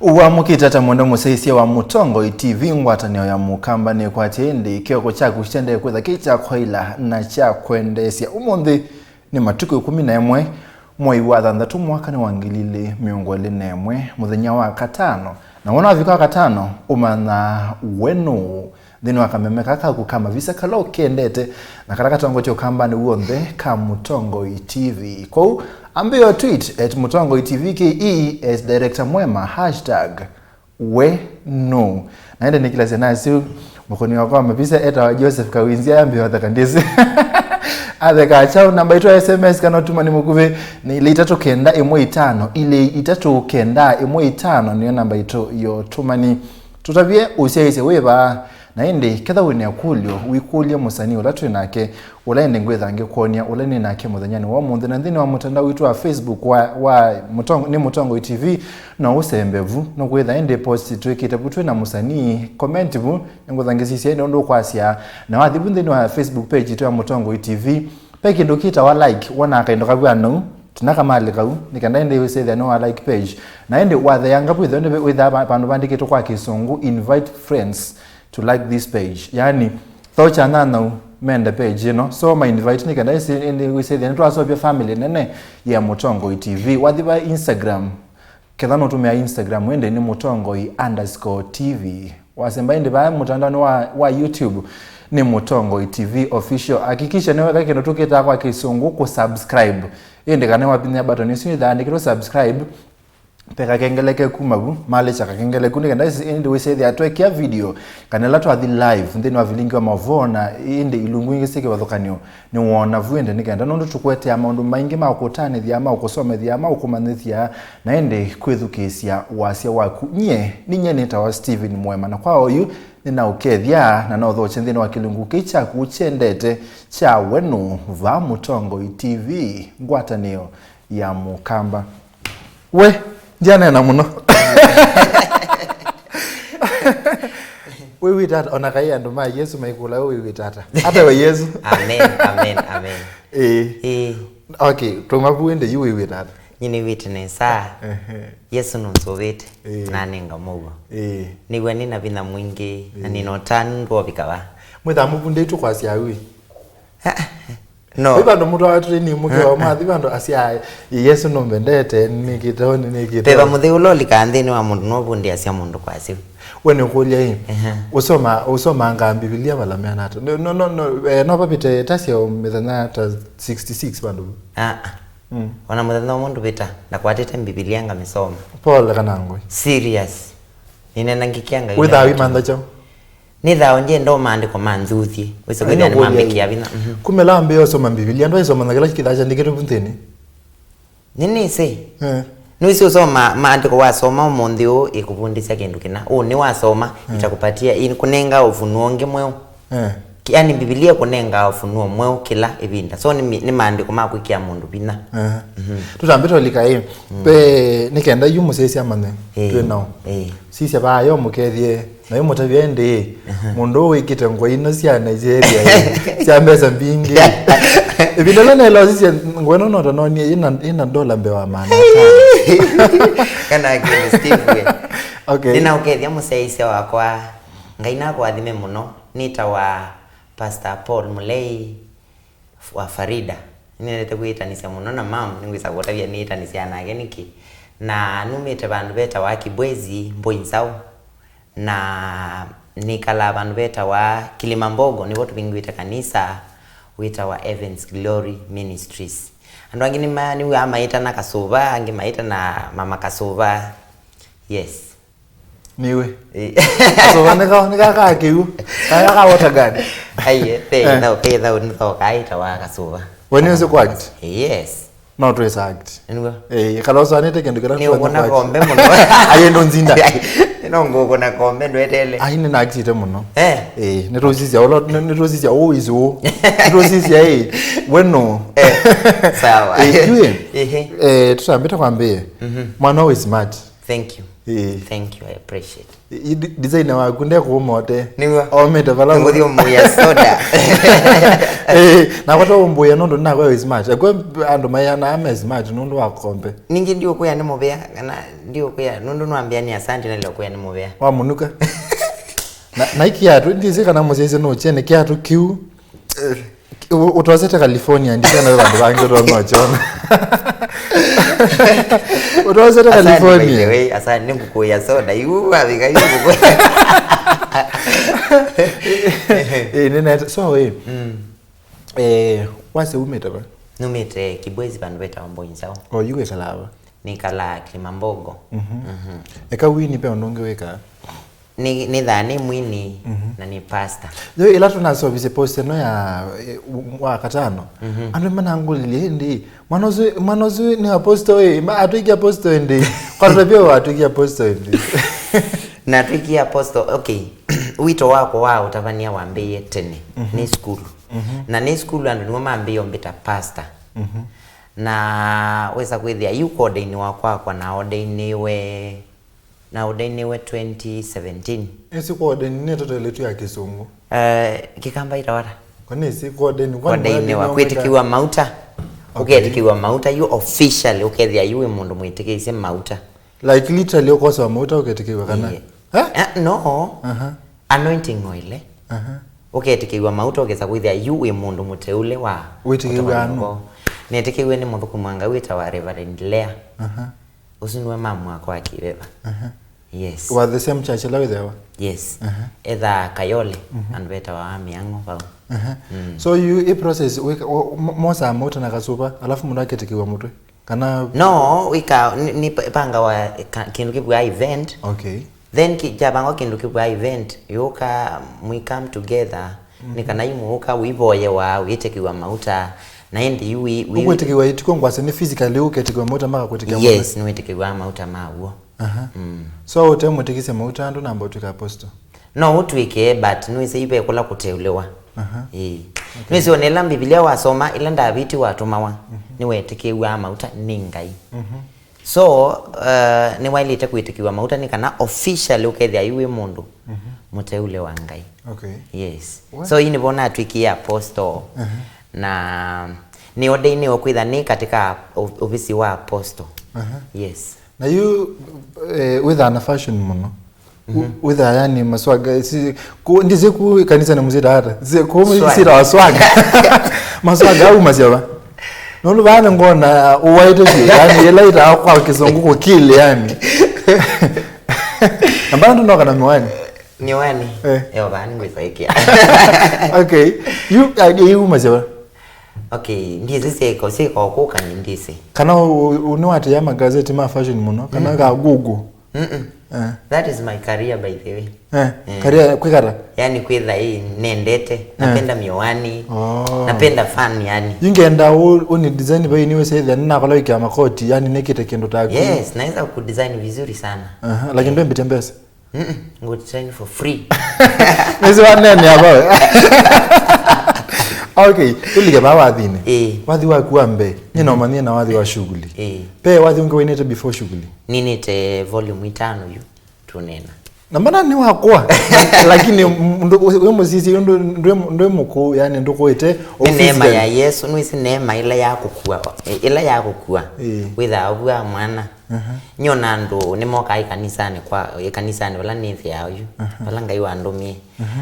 Uwa mukitata mwendo museisia wa Mutongo TV ngwatanio ya mukamba ni kwa tindi kioko cha kushende kwetha kicha khoila na cha kwendesia umundi ni matuku 11 mwai wa 3 mwaka ni wangilili miongo nemwe muthenya wa katano na wona vika katano umana wenu thini wakamemeka kama visa kalo kendete na karaka tongo cho kamba ni uonde ka Mutongo TV kwa ambiyo tweet at Mutongo TV ke as director Muema #we no naende nikila senasi mkoni wako amepisa eta Joseph Kawinzia ambiyo atakandisi atheka chao namba ito SMS kana tuma ni mukuve ni ile itatu kenda emwe 5 ile itatu kenda emwe 5 niyo namba ito yo tumani tutavye usiaise weba naende ketha wene akulyo wikulya musani ula twinake ulaende ngwetha ngekuonia ulani nake muthanyani wa munthi na thini wa mutandao witu wa Facebook wa Mutongo ni Mutongo TV na usembevu no gwetha ende post twikite butwe na musani comment bu nguthangisisia ende ndo kwasia na wathibu thini wa Facebook page tu ya Mutongo TV peke ndokita wa like wana kaendo kabwano tunaka mali kau nikanda ende wese no wa like page na ende watha yanga bwitho ende witha bandu bandike to kwa kisungu invite friends to like this page yani thocha nana menda page so my invite nikanda ende wese then to aso family nene ya Mutongo TV wathiba Instagram kedhano tumia Instagram wende ni Mutongo_TV wasemba ende ba mutandao wa YouTube ni Mutongo TV official hakikisha newe kake ndo tuketa kwa kisungu ku subscribe ende kana wapinya button isi da ndikiro subscribe peka kengeleke kumabu male chaka kengele kunika ndasi ende we say they are twekia video kana latu athi live ndeni wa vilingi wa mavona ende ilunguingi sike wathokanio ni wona vuende nikenda nondo tukwete ama ndo maingi ma ukutane thia ama ukusome thia ama ukumanithia na ende kwithukisia wasia waku nye ninye neta wa Steven Muema na kwa oyu nina ukethia na no thoche ndeni wa kilungu kicha kuchendete cha wenu va Mutongo TV ngwatanio ya mukamba we jana na muno wewe tata onakaya ndo ma Yesu maikula wewe tata hata we Yesu amen okay tumabuende yu wewe tata nyini witness Yesu nunsobete na nenga mugo niwe nina bina mwingi na ninotani ndo bikawa mwitha mubunde itu kwasi awi no bando muto wa training muke wa mathi bando asia Yesu no mbendete nikitoni peba muthi uloli kanthini wa mundu no bundi asia mundu kwasi wene kulia hii usoma anga Biblia wala meanata no papite tasio methana ta 66 bando wana muthana mundu bita na kwatete Biblia anga misoma Paul kanango serious ninena ngikianga withawi mandhacho nitha onje ndo maandiko manzuthi wisogenya ni mambiki abina kumela ambe osoma Biblia ndo isoma ngala kithaja ndikiro bunthini nini se nuisi usoma maandiko wasoma umundi u ikuvundisya kindu kina ni wasoma itakupatia kunenga ufunuo ngemweo yani Biblia kunenga ufunuo mweo kila ibinda so ni maandiko makwikia mundu bina tutambito likai pe nikenda yu musesi amane tweno sisi abayo mukethie na yu mutaviende mundu wikite ngoina cia Nigeria cia mbesa mbingi ibinda nelo sisi ngweno no tononi ina dola mbewa maana kana kile Steve okay nina ukethia musesi wakwa ngaina kwa thime muno nita wa Pastor Paul Mulei wa Farida ninete kuitanisia muno na mam ningwisa kutavia niitanisia nake niki na numite bandu beta wa Kibwezi Mboinsau na nikala bandu beta wa Kilimambogo nibo tubingwita kanisa wita wa Evans Glory Ministries andu angini mani wa maita na Kasuva angi maita na mama Kasuva yes niwe so nika kiu kaya water guard aye pay unto kaita wa Kasuva when you so act yes not to act niwe kaloso anete kendo kala ni ukona kombe muno aye ndo nzinda inongo kona kombe ndo etele aine na actite muno nerozizia olo nerozizia izo nerozizia weno sawa tutambita kwambie mwana we smart thank you thank you I appreciate designer wa kunde ko mote niwa o meta bala ngodio moya soda Na kwa to mbuya nondo na kwa smart. Kwa ando mayana ame smart nondo akombe. Ningi ndio kwa ni mubea kana ndio kwa nondo nwambia ni asante na leo kwa ni mubea. Wa munuka. Na iki atu ndize kana muzeze no chene kiatu kiu. Utwazete California ndika na bantu bangi ro chona. Utwazete California. Wewe asante ngukuya soda yu abika yu nina so we wase umeta ba numete kibwezi bantu beta wambonyi sawa yuke kalaba ni kala Kilimambogo eka wini pe ondonge weka ni dhani mwini na ni pasta yo ila tunasobise post no ya wa katano ando mana ngulile ndi manozu ni apostle we atuiki apostle ndi kwa pia atuiki apostle ndi na tuiki apostle okay wito wako wao utavania waambie tene ni school na ni school ando ni maambie ombita pastor na weza kwithia yuko ordain wakwa kwa na ordainiwe 2017 esi kwa ordain ni toto letu ya Kisungu kikamba itawara kwa nisi kwa ordain wa kwitikiwa mauta uketikiwa mauta you officially ukethia yuwe mundu mwitikiise mauta like literally ukosa mauta uketikiwa kana no anointing oil uketikiwa mauta ukeza kwithia yuwe mundu muteule wa witikiwa ano netikiwe ni muthuku mwanga wita wa Reverend Lea usinwe mamu wako akibeba yes wa the same church la wewe yes either Kayole and beta wa miango bao so you process mosa moto na kasupa alafu mundu aketikiwa mutwe kana no wika ni panga wa kindu kibwa event okay then kijabanga kindu kibwa event yoka we come together nikana imuka wiboye wa witekiwa mauta na ndi we ukwetekiwa itiko ngwase ni physically uketikiwa mauta maka kwetekiwa yes ni witekiwa mauta mawo so utemutikise mauta ndo namba utika apostle no utwike but nwise ibe kula kuteulewa nwise onela Biblia wasoma ila ndabiti watumawa ni wetekiwa mauta ningai so ni wailite kwitikiwa mauta ni kana officially ukethia iwe mundu muteule wa ngai okay yes so ini bona atwikia apostle na ni ordain okwitha ni katika ofisi wa apostle yes na you with an fashion muno with yani maswaga ndize ku kanisa na muzida hata ze ko sira waswaga maswaga au mazaba nono bana ngona uwaito ki yani yelaita akwa kizunguko kile yani ambando ndo kana miwani yo bani ngwifaikia okay you mazaba okay ndize seko kuka ndise kana unwati ya magazeti ma fashion muno kana ga Google that is my career by the way career kwikara yani kwitha hii nendete napenda miwani napenda fan yani yingenda uni design by niwe say then na kala ikia makoti yani nekite kendo tagu yes naweza ku design vizuri sana lakini ndio mbitembeza ngo design for free nisi wanene hapo okay ulige ba wathine wathi wa kuambe nyina omania na wathi wa shughuli pe wathi unge wenete before shughuli ninite volume 5 yu tunena na mbona ni wakwa lakini wewe muzisi ndo muko yani ndo koite neema ya Yesu nwisi neema ile ya kukua witha obwa mwana nyona ndo nimoka ikanisani kwa ikanisani wala nithi yao yu wala ngai wa ndomie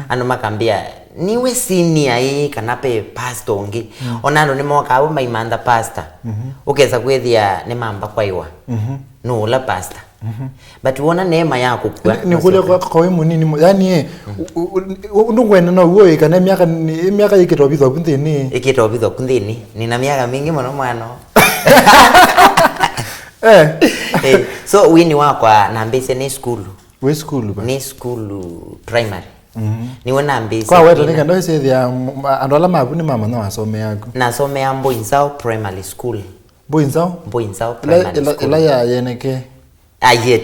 ando makambia niwe senior kanape pastor ngi onando nimoka abo maimanda pastor ukeza kwethia ne mamba kwa iwa no la pastor but wona neema yako kwa ni kule kwa wewe nini yani ndungwena no uwe kana miaka ikitobithwa kunthini nina miaka mingi muno mwana so wini wakwa nambise ni school we school ba ni school primary ni wona ambise kwa wewe nika ndo sethia andola mabu ni mama no asome yako na some ya Mboinzao primary school Mboinzao primary school ila ya yeneke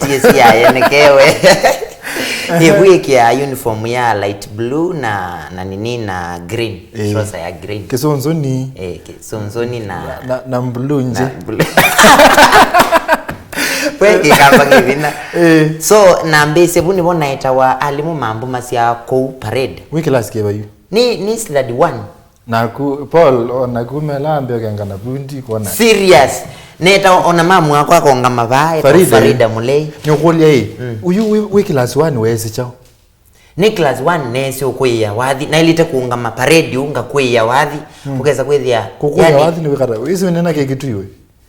yes ya yenekewe ni wiki ya uniform ya light blue na nini na green rosa ya green kisonzoni kisonzoni na blue nje wewe kamba kivina so na mbese buni bona ita wa alimu mambo masia ko parade wiki last ke bayu ni slide 1 Naku Paul naku melambe okengana bundi kona. Serious. Neta ona mamu wako akonga mabae Farida Mulei. Nyokulia hii. Uyu we class 1 wezi chao. Ni class 1 nesi ukuya wathi na ilite kuunga maparedi unga kuya wathi ukeza kwethia kukuya wathi ni wikata hizo nena ke kitu iwe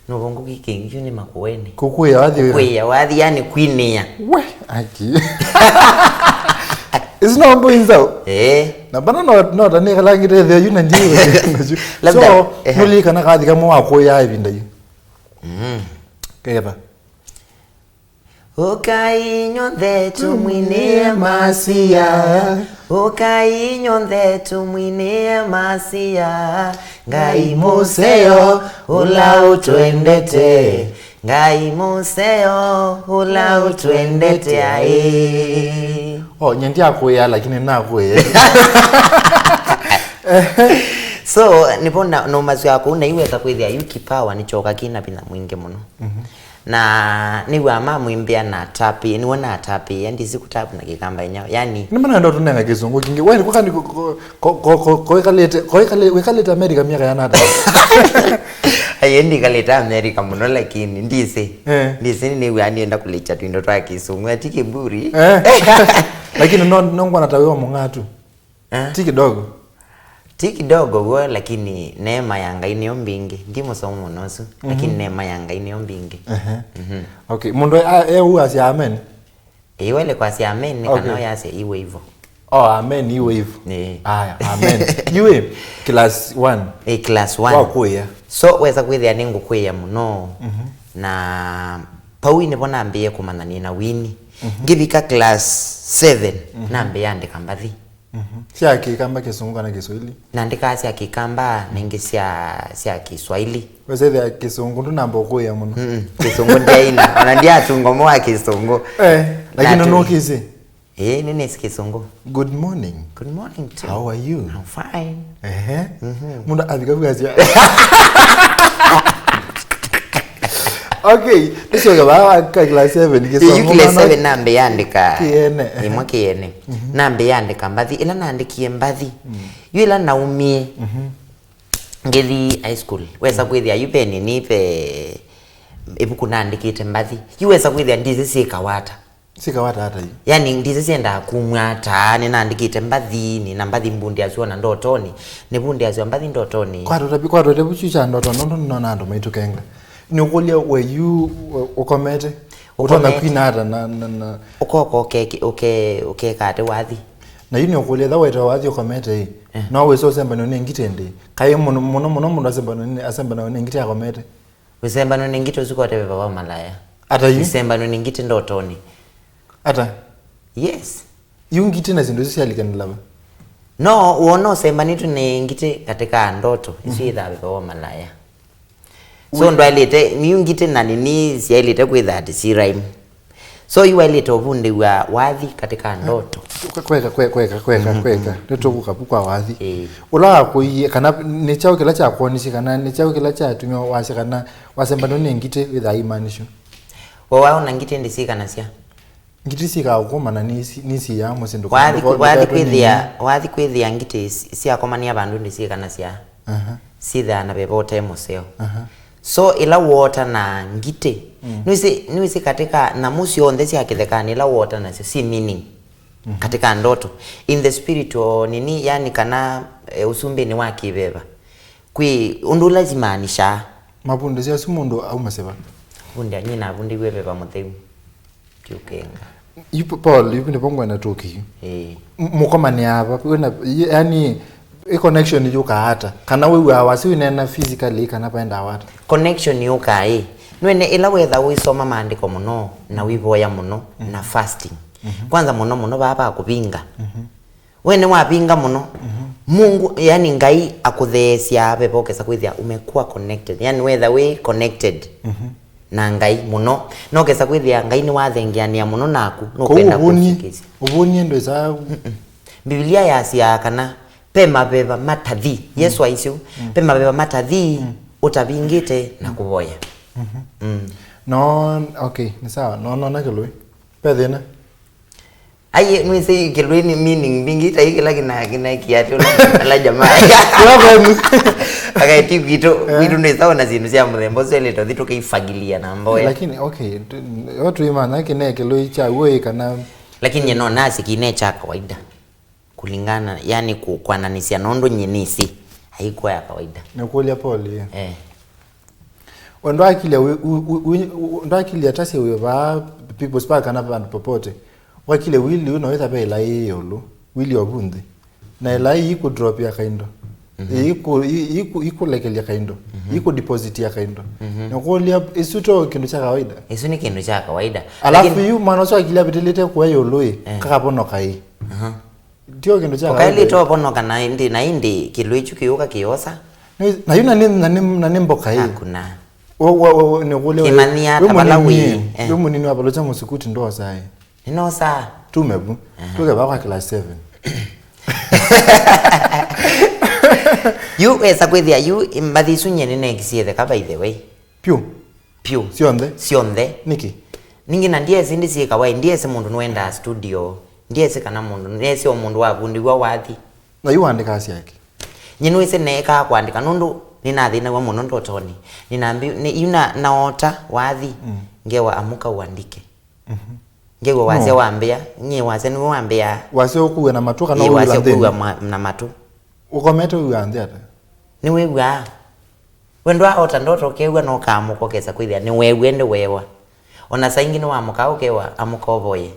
no bongo kikingi ni makueni kukuya wathi yani kwinia we aki is no boinza na bana no tani kala ngire the yuna ndiwe so nuli kana kathi kama wakuya ibinda yu keba Ukainyo ndetu mwinie masia Ukainyo ndetu mwinie masia Ngai museo ula utwendete Ngai museo ula utwendete ae nyendi akuya lakini na akuya So nipona no mazu yako unaiweza kwithia yuki power ni choka kina bina mwingi muno na ni wa mama mwimbia na tapi ni wana tapi yani sikutapu na kikamba yenyewe yani ni maana ndo tunenga kizungu kingi wewe kwa ko kaleta America miaka yana hata ayendi kaleta America muno lakini ndise ni wani enda kulicha tu ndo twa kizungu atike buri lakini no ngwana tawewa mungatu tiki dogo go lakini neema ya Ngai niyo mbingi ndimo somo nosu lakini neema ya Ngai niyo mbingi okay mundo asi amen wele kwa si amen ni kana yase iwe hivyo amen iwe hivyo aya amen iwe class 1 class 1 wakuya so weza kwithia ningu kuya muno na pawi ne bona ambie kumanani na wini ngivika class 7 nambe andika mbathi sia kikamba kisungu kana Kiswahili naandika sia kikamba ningi sia Kiswahili weze ya kisungu ndo namba kuya muno kisungu ndaina anandia tungomo wa kisungu lakini no kizi nini kisungu good morning too. How are you? I'm fine mundo avika vugazi okay nisho gaba ka class 7 kisungu class 7 nambe yandika imwe kiene nambe yandika mbathi ila naandikie mbathi ila naumie ngethi high school wesa kwithia yupeni nipe ibuku naandikite mbathi yuwesa kwithia ndizi sikawata hata hiyo yani ndizi sienda kumwata ni naandikite mbathi ni na mbathi mbundi aziona ndotoni ni bundi azio mbathi ndotoni kwa rote buchucha ndotono ndo nando maitukenga ni ukulia were you ukomete utona kwinata na ukoko okay kate wathi na yini ukulia da weta wathi ukomete no we so semba no ngitende kai muno mundu asemba no ngite akomete usemba no ngite uzikote baba malaya ata yu usemba no ngite ndotoni ata yes yungite na zindu zisialikana laba no uono semba nitu ni ngite katika ndoto isiitha baba malaya so ndo alete niungite na nini sialete kwitha ati si rhyme so you alete obundi wa wathi katika ndoto kweka netobuka kwa wathi ula kuiye kana ni chao kila cha kuonisi kana ni chao kila cha tumyo wasi kana wasemba no ngite witha imanisho waona ngite ndisika nasia ngite sika ukoma na nisi ya musindo wathi kwithia ngite sia komania abandu ndisika nasia sitha na bebote museo so ila water na ngite nuisi katika na musi onde sia kithekani ila water na si meaning katika ndoto in the spirit o nini yani kana usumbe ni wakibeba kwi undu lazima anisha mapunde sia sumundu au maseba bundi anyina bundi webeba mutheu kiukenga yupo Paul yupo ndipongwa na toki mukomani aba yani connection yuka hata kana wewe awasi nena physically kana paenda wata connection yuka nwene ila wetha wisoma maandiko muno na wivoya muno na fasting kwanza muno baba akupinga wene wapinga muno Mungu yani Ngai akuthesia bebokesa kwithia umekuwa connected yani whether we connected na Ngai muno no kesa kwithia Ngai ni wathengiania muno naku no kwenda kusikizia ubuni ndo za Biblia yasia kana pema beba matathi Yesu aisio pema beba matathi utabingite na kuvoya no okay ni sawa no nakelo pedena Ai nwise kilweni meaning bingi ta ikila kina kiatu la jamaa. Akaiti kitu ni sawa na zinu cia muthembo zile to thitu kaifagilia na mboya. Lakini okay, watu imana kine kiloi cha wewe kana lakini no nasi kine cha kawaida. Kulingana yani kuananisia nondo nyenisi haikuwa ya kawaida. Na kulia pole. Ndo akili atasi wewe ba people spark na bantu popote. Wakile wili unaweza pe la yolo wili obundi na la iko drop ya kaindo iko like ya kaindo iko deposit ya kaindo na kulia isuto kindu cha kawaida isu ni kindu cha kawaida alafu yu manoso akili bidilite kwa yolo kakapono kai ndio kindu cha kawaida kaili to pono kana indi kilu ichu kiuka kiosa na yuna na nimbo kai hakuna ni kulia imania tabalawi yo munini wabalocha musikuti ndo sai no sa tumebu tuke baba class 7 you esa kwithia you imbathi sunye ni next ka by the way piu sionde niki ningi na ndiye zindi si kawaida ndiye se mundu nwenda studio ndiye se kana mundu ndiye se mundu wa bundi wa wathi na yu andika kasi yake nyinu ise neka kuandika nundu ninathina wa muno ndotoni ninambi ni yuna naota wathi ngewa amuka uandike ngewa wase wambia nye wase ni wambia wase okuwe na matu kana uwe wase okuwe na matu ukomete uwe andi ata ni wewa wendwa ota ndoto kewa no kamuko kesa kwithia ni wewe ende wewa ona saingi no amuka ukewa amuka oboye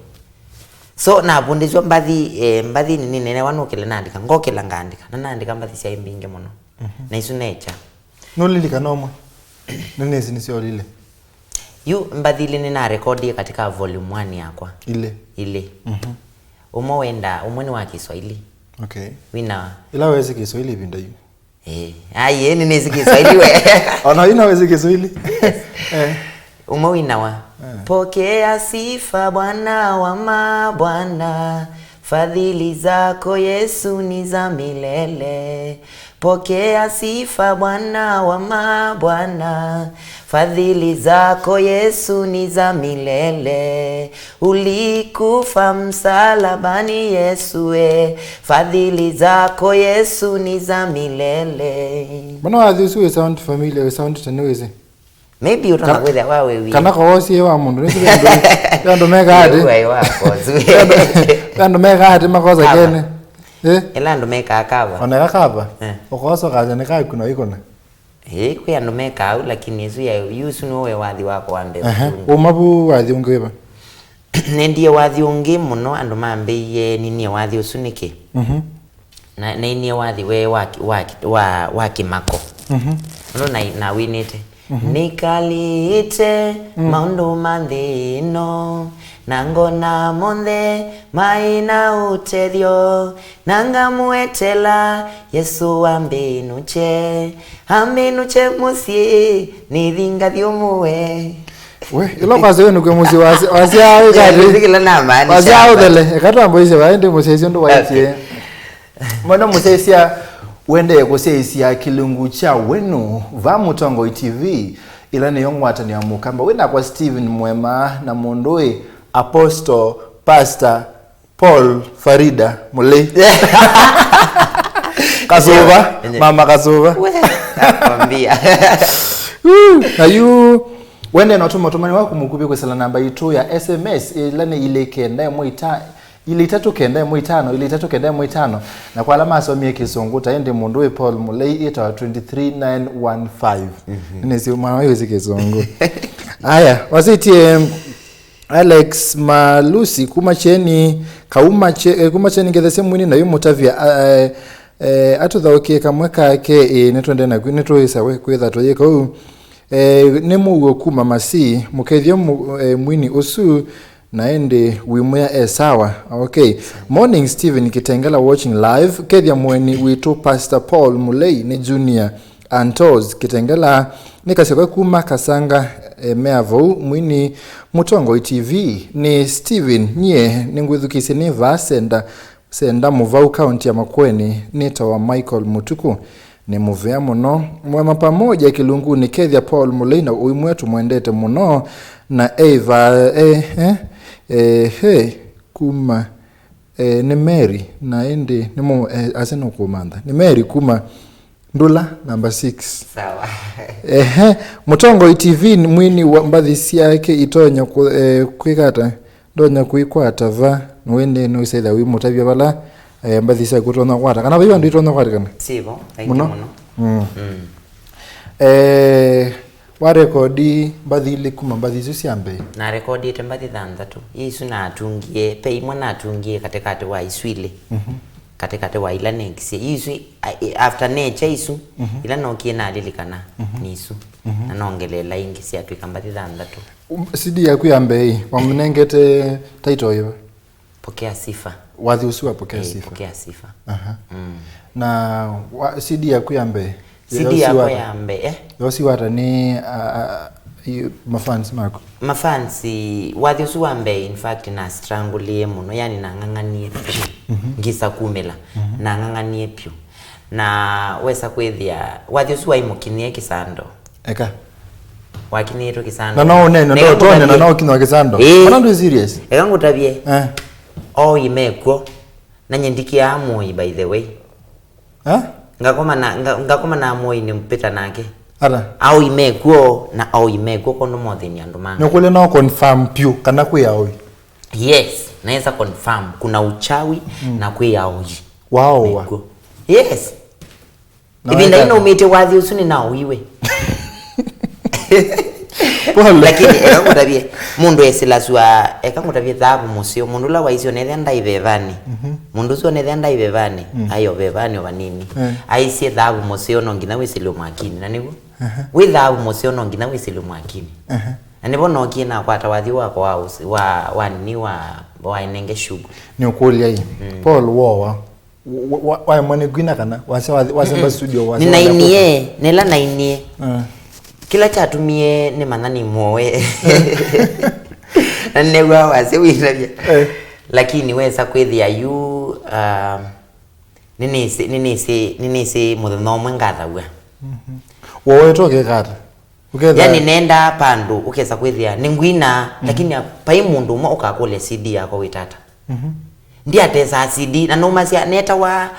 so na bundizwa mbathi ni nene wanukile nandika ngokila ngandika na nandika mbathi cia imbinge muno na isu nature no lilika nomo nene sinisio lile yu mbathili nina rekodi katika volume 1 yakwa ile umo wenda umweni wa Kiswahili okay wina ila wezi Kiswahili binda yu ai ni nezi Kiswahili we ona ina wezi Kiswahili umo wina wa pokea sifa Bwana wa mabwana fadhili zako Yesu ni za milele pokea sifa Bwana wa mabwana fadhili zako Yesu ni za milele ulikufa msalabani Yesu fadhili zako Yesu ni za milele. Mbona wathi we sound familiar we sound tanweze maybe utana kwenda wawe kana kosi wa mundu nisi ndo mega hadi wewe wako ndo mega hadi makosa kene ela ndo meka akava ona akava ukoso kaza ne kai kuna ikona kwa ndo meka au lakini yesu ya yusu no we wathi wako wande umabu wathi ungeba ndiye wathi ungi muno andu mambiye nini wathi usunike na nini wathi we wa kimako no na winite nikalite maundu mandino nangona monde maina uterio nanga muetela Yesu ambinuche musi nithinga thiumuwe we ilo kwaze wenu kwe musi wasi awe kati ndikila namba ni wasi awe dele ekatwa mboise waende musesi ndo waitie mwana musesia wende kusesia kilungu cha wenu va Mutongo TV ila ni yongwata ni amukamba wena kwa Steven Muema na Mulei Apostle Pastor Paul Farida Mulei Kasuva mama Kasuva nakwambia na yu wende na tumani wako mukubi kwa sala namba itu ya SMS ilane ile kenda moita ili tatu kenda moitano na kwa alama asomie Kisungu taende Mulei Paul Mulei ita 23915 nisi mwana hiyo Kisungu haya wasitie Alex Malusi kumacheni ngethese mwini na yumutavia atuthaokie kamwe kake netwende na kwinetwisa kwitha toyeka u nemu kuma masi mukethio mwini usu naende wimwea sawa okay morning Steven Kitengela watching live kethia mweni witu Pastor Paul Mulei ni junior Antos Kitengela nikaseka kuma kasanga meavo mwini Mutongo TV ni Steven nye ningwithukise ni senda muvau county ya Makueni nita wa Michael Mutuku ni muvea muno mwema pamoja kilungu ni kethia Paul Mulei na uimwetu mwendete muno na Eva kuma ni Mary na ende nimo aseno kumanda ni Mary kuma ndula number 6 sawa Mutongo TV ni mwini wa mbathisi yake itonya kwikata ndonya kuikwata va nwende no isaitha wi mutavya bala mbathisi yake utona kwata kana biba ndio itona kwata kana sibo thank you muno wa rekodi mbathili kuma mbathisi ciambe na rekodi ite mbathi thanthatu isu na atungie pe imwe na atungie katikati wa iswile katikati wa ila next isu after nature isu ila no kiena alilikana ni isu na nongelela ingi cia twika mbathi thanthatu CD yaku yambe wamnengete title hiyo pokea sifa wathi usu pokea sifa pokea sifa na CD yaku yambe CD yako yambe yosi wata ni mafans mako mafansi wathi usu wambe in fact na strangulie muno yani na nganganie ngisa kumela na nganganie pyu na wesa kwethia wathi usu waimukinie kisando eka wakiniro kisando na no nene ndo tone na no kinwa kisando ona ndo serious eka ngutabie imekuo na nyendikia amoi by the way ngakoma na amoi ni mpita nake ara au imekuo kono mothini andu manga nokule no confirm pyu kana kuyao yes naweza confirm kuna uchawi na kuyao wow yes ibinda ino umete wathi usuni nao iwe lakini ekakutabie mundu esilaswa ekakutabie thabu musio mundu la waisio nethe ndaivevani mundu sio nethe ndaivevani ayo vevani obanini aisie thabu musio no ngina wisilo makini na niguo wi thabu musio no ngina wisilo makini na nibo no kina kwata wathi wako wa nini wa inenge shugu ni ukulia hii Paul Wowa wa mwane gwina kana wasemba studio wase ninainie nela nainie kila chatumie ni manani moe newa wase wiraje lakini wesa kwithia yu nini muthino mwengathawa wowe toke kata uketha yani nenda pandu ukesa kwithia ni ngwina lakini pai mundu umwe ukakule CD yako witata ndia tesa CD na no masia neta wa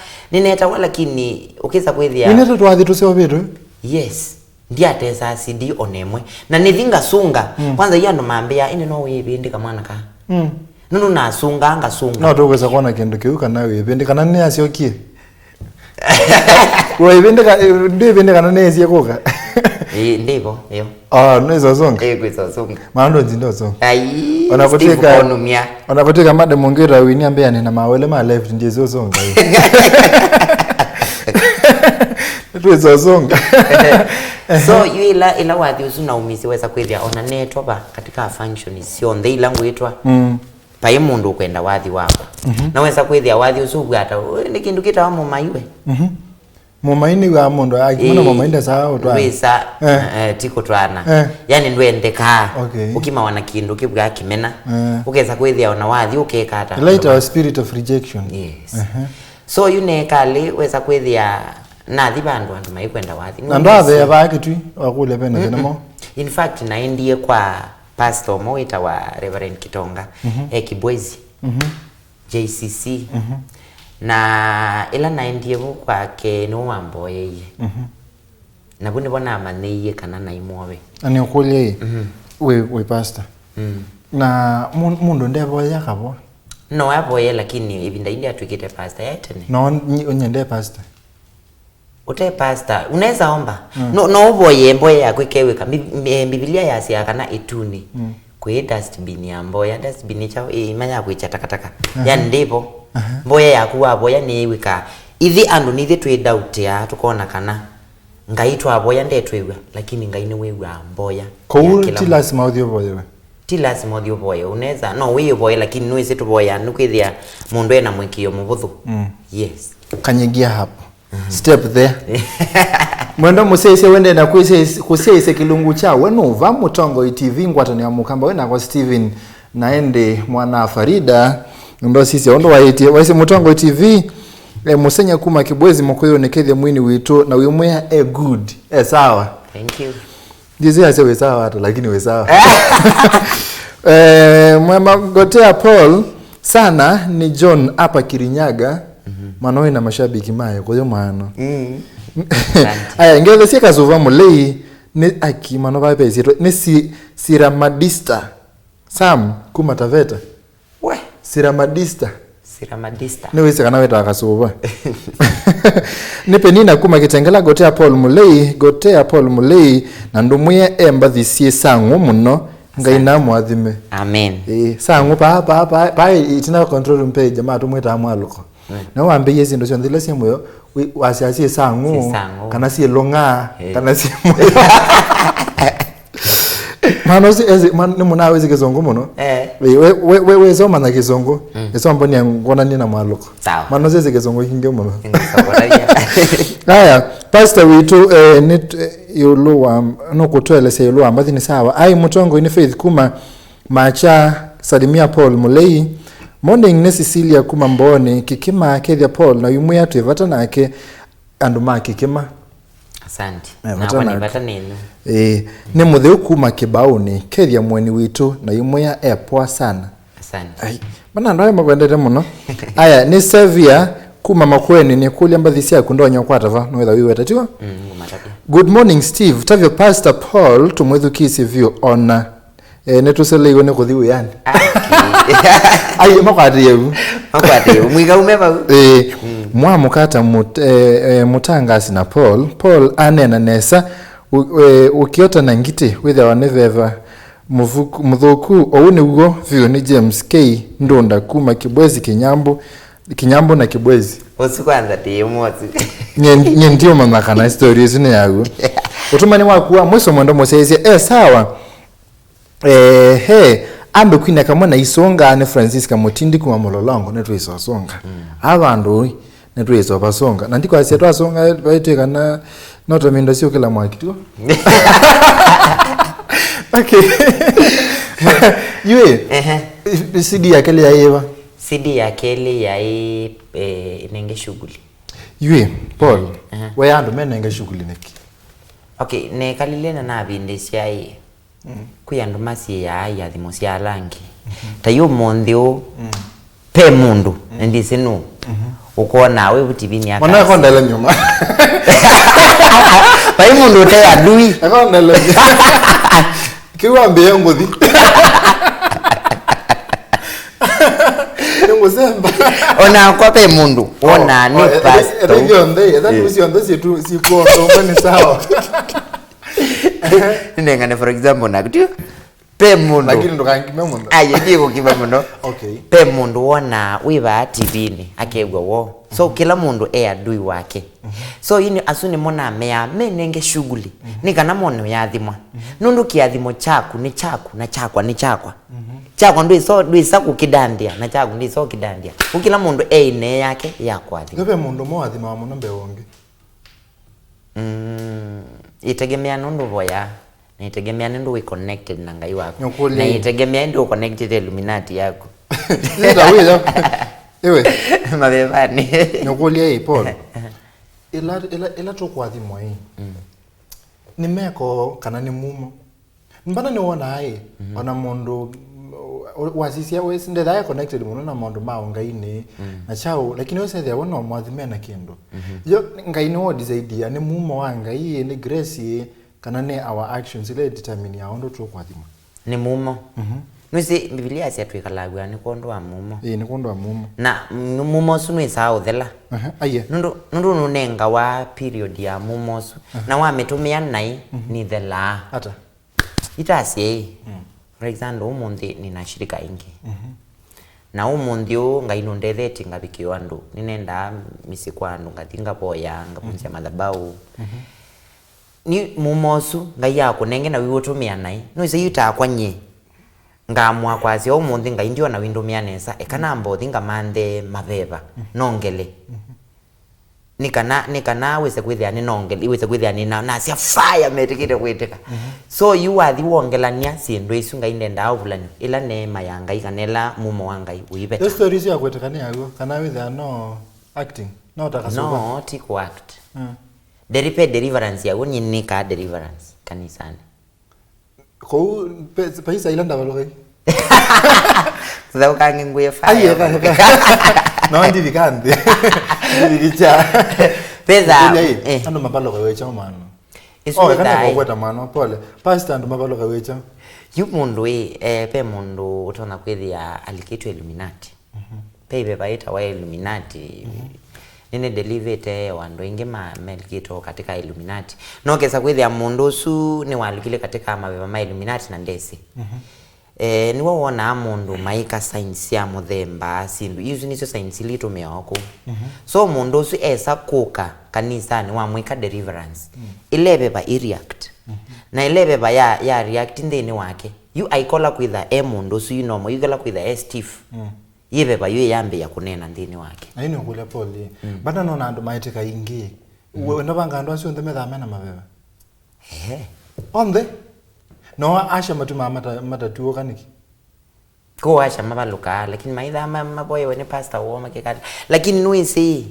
lakini ukesa kwithia neta twathi tuseo bitu yes ndia tesa CD onemwe na nithinga sunga kwanza yando mambia ine no wibindika mwana ka nunu na sunga ngasunga no tugweza kuona kindu kiu kana wibindika na ni asiokie wibindika ndibindika na ni asiokuka ndiko yo nizo zonga kwizo zonga maando nzindo zonga ai unapotika made mongira wini ambia ni na mawele ma left ndizo zonga ndizo zonga so ila wathi usu na umisi weza kwithia ona netwa ba katika function sio ndei langu itwa pai mundu kwenda wathi wako na weza kwithia wathi usu bwata ni kindu kitawa mumaiwe mumaini wa mundu akimona mumainde sawa twa wisa tiko twana yani ndwendeka okay. ukima wana kindu kibwa kimena ukeza kwithia ona wathi ukekata later spirit of rejection yes so kali weza kwithia na thibandu andu maikwenda wathi ndo ave abaki tu wakule pena zinamo in fact naendie kwa pastor moita wa Reverend Kitonga Kibwezi JCC na ila naendie kwake no wambo yeye na bune bona amaniye kana na imwowe ani okulie we pastor na mundu ndebo yakabo no aboye lakini ibinda india twikite pastor yetene no onyende pastor ute pastor unaweza omba no uboye mboye yako ikeweka Biblia yasia kana ituni kwe dustbin ya mboya dustbin chao imanya kwicha takataka yani ndipo mboya yaku aboya ni wika ithi andu ni thi twi doubt ya tukona kana ngaitwa aboya ndetwewa lakini ngaine wewa mboya ko ti lazima uthio boya ti lazima uthio boya unaweza no we boya lakini no ise tuboya nukwithia mundu ena mwikio mubuthu yes kanyegia hapo step there mwendo musese wende na kusese kilungu cha wenuva Mutongo TV ngwatani ya mukamba wena kwa Steven naende mwana Farida ndo sisi ondo waise Mutongo TV musenya kuma Kibwezi mukoyo nekethe mwini witu na wimwe good sawa thank you dizi ase we sawa hata lakini we sawa Muema gotea Paul sana ni John hapa Kirinyaga manoi na mashabiki mayo kwa hiyo maana aya ngeze sia kazuva Mulei ni aki mano ba pesi ni Siramadista Sam kuma Taveta we Siramadista ni wese kana weta akazuva ni penina kuma Kitengela gotea Paul Mulei na ndumuye emba thisie sangu muno ngaina mwathime amen sangu pa itina control room jamaa tumweta amwaluko na wambe yezi ndo cio ndile cia muyo wasiacie sangu kana cie longa kana cie muyo mano ezi ni muna wezi kizungu muno we zoma na kizungu eso mboni ngona ni na mwaluko mano zezi kizungu kinge muno haya pastor witu yuluwa no kutwelese yuluwa mbathi ni sawa ai mutongo ni Faith kuma macha salimia Paul Mulei morning ne Cecilia kuma mbone kikima kethia Paul na yumu yatu evata nake anduma kikima asante na kwani bata nenu ne mutheu kuma kibauni kethia mweni witu na yumu ya epoa sana asante ai bana ndo magwendete muno aya ni Sevia kuma makweni ni kulia mbathi cia kundonya kwatava no wetha wiwetatiwa good morning Steve tavyo Pastor Paul tumwethukisi view on netusele ne kuthiu yani ai makwati yebu mwiga umeba mwamukata mutangasi na Paul anena nesa ukiota na ngiti witha waneveva muthuku oune ugo view ni James K Ndunda kuma Kibwezi Kinyambo na Kibwezi usikwanza timozi nye ndio mama kana stories ni yagu utumani wakuwa mwiso mwendo mosezi sawa ambe kwina kama na isonga ne Francisca Mutindi kuma Mololongo netwe isosonga abandu netwe isopasonga nandiko asia twasonga baiteka na notomindo sio kila mwaki tu okay yue CD yakele ya Eva CD yakele ya inenge shughuli yue Paul we andu menenge shughuli neki okay ne kalilena na binde siai kuyandu masi ya thimo cia langi tayo mondio pe mundu ndise no ukona we butivini aka mwana kondela nyuma pai mundu te adui kondela kiwambe ngothi ngozemba ona kwa pe mundu ona ni pastor ndio that was your ndesi tu si kwa ndo sawa ndengane for example na kutu pe mundu lakini ndo kangime mundu aye ndigo kiba mundu okay pe mundu wona wiba TV ni akegwa wo so kila mundu adui wake so ini asuni mona mea menenge shughuli nikana mono yathimwa nundu kiathimo chaku ni chaku na chakwa ni chakwa chakwa ndu isa kukidandia na chaku ndu isa kukidandia ukila mundu ine yake yakwathima ndobe mundu mwathima wa muno mbewonge itegemea nundu boya na itegemea nundu we connected na ngai wako na itegemea ndu connected Illuminati yako nenda wewe ewe mabebani nyokulia Paul ila tokwathimwa ni meko kana ni mumo mbana ni wona ona mundu wasisia we sinde da connected muno na mundu maungaini na chao lakini wose thia wona mwathime na kindu yo ngaini wo decidea ni mumo wa ngai ni grace kana ni our actions ile determine ya ondo tokwathimwa ni mumo Nusi Biblia sia tuikalagwa ni kondo wa mumo. Ni kondo wa mumo. Na mumo sunu isa uthela. Aye. Nundu nunenga wa period ya mumo su. Na wa metumia nai ni thela. Ata. Itasi for example umundi nina shirika ingi. Na umundi ngaino ndetheti ngabikio andu. Ninenda misikwa andu ngatinga boya ngapunja madhabau. Ni mumosu ngaya kunenge na wiwotumia nai. Nusi yuta kwanye. Ngamwa kwazi omundi nga indio na windu mianesa ekana mbothi nga mande maveva nongele nikana wese kwithia ni nongele wese kwithia ni na sia fire metikite kwiteka so you are the wongelania sindu isu nga indenda avulani ila neema ya ngai kanela mumo wa ngai uibeta the stories ya kwetekania yago kana withia no acting no takasoba no tiko act deripe deliverance ya woni ka deliverance kanisani ko paisa ilanda balogai Kutha ukange nguye fire. Aye no ndi vikandi. Ndikicha. Peza. Ando mapalo kawecha mano. Oh, kana kweta mano pole. Pastor ndo mapalo kawecha. Yu mundu pe mundu utona kwithia alikitwa Illuminati. Pe bebaita wa Illuminati. Nene delivete wandu ingi melikito katika Illuminati. No kesa kwithia mundu usu ni walikile katika mabeba ma Illuminati na ndesi. Ni wona mundu maika science ya muthemba sindu izu nizo science lito meoko. So mundu usu esa kuka kanisa ni wa mwika deliverance. Ilebeba react. Na ilebeba ya react ndeni wake. You aikola kwitha mundu usu yunomo yugala kwitha Steve. Yebeba yu yambe ya kunena ndeni wake. Na ino kule pole. Bana no nando maiteka ingi. Wenda bangando asio ndeme dhamena mabeba. Onde? No asha matuma matatuo kaniki. Ko asha mabaluka lakini maitha maboye wene pastor wo makekala. Lakini nuisi.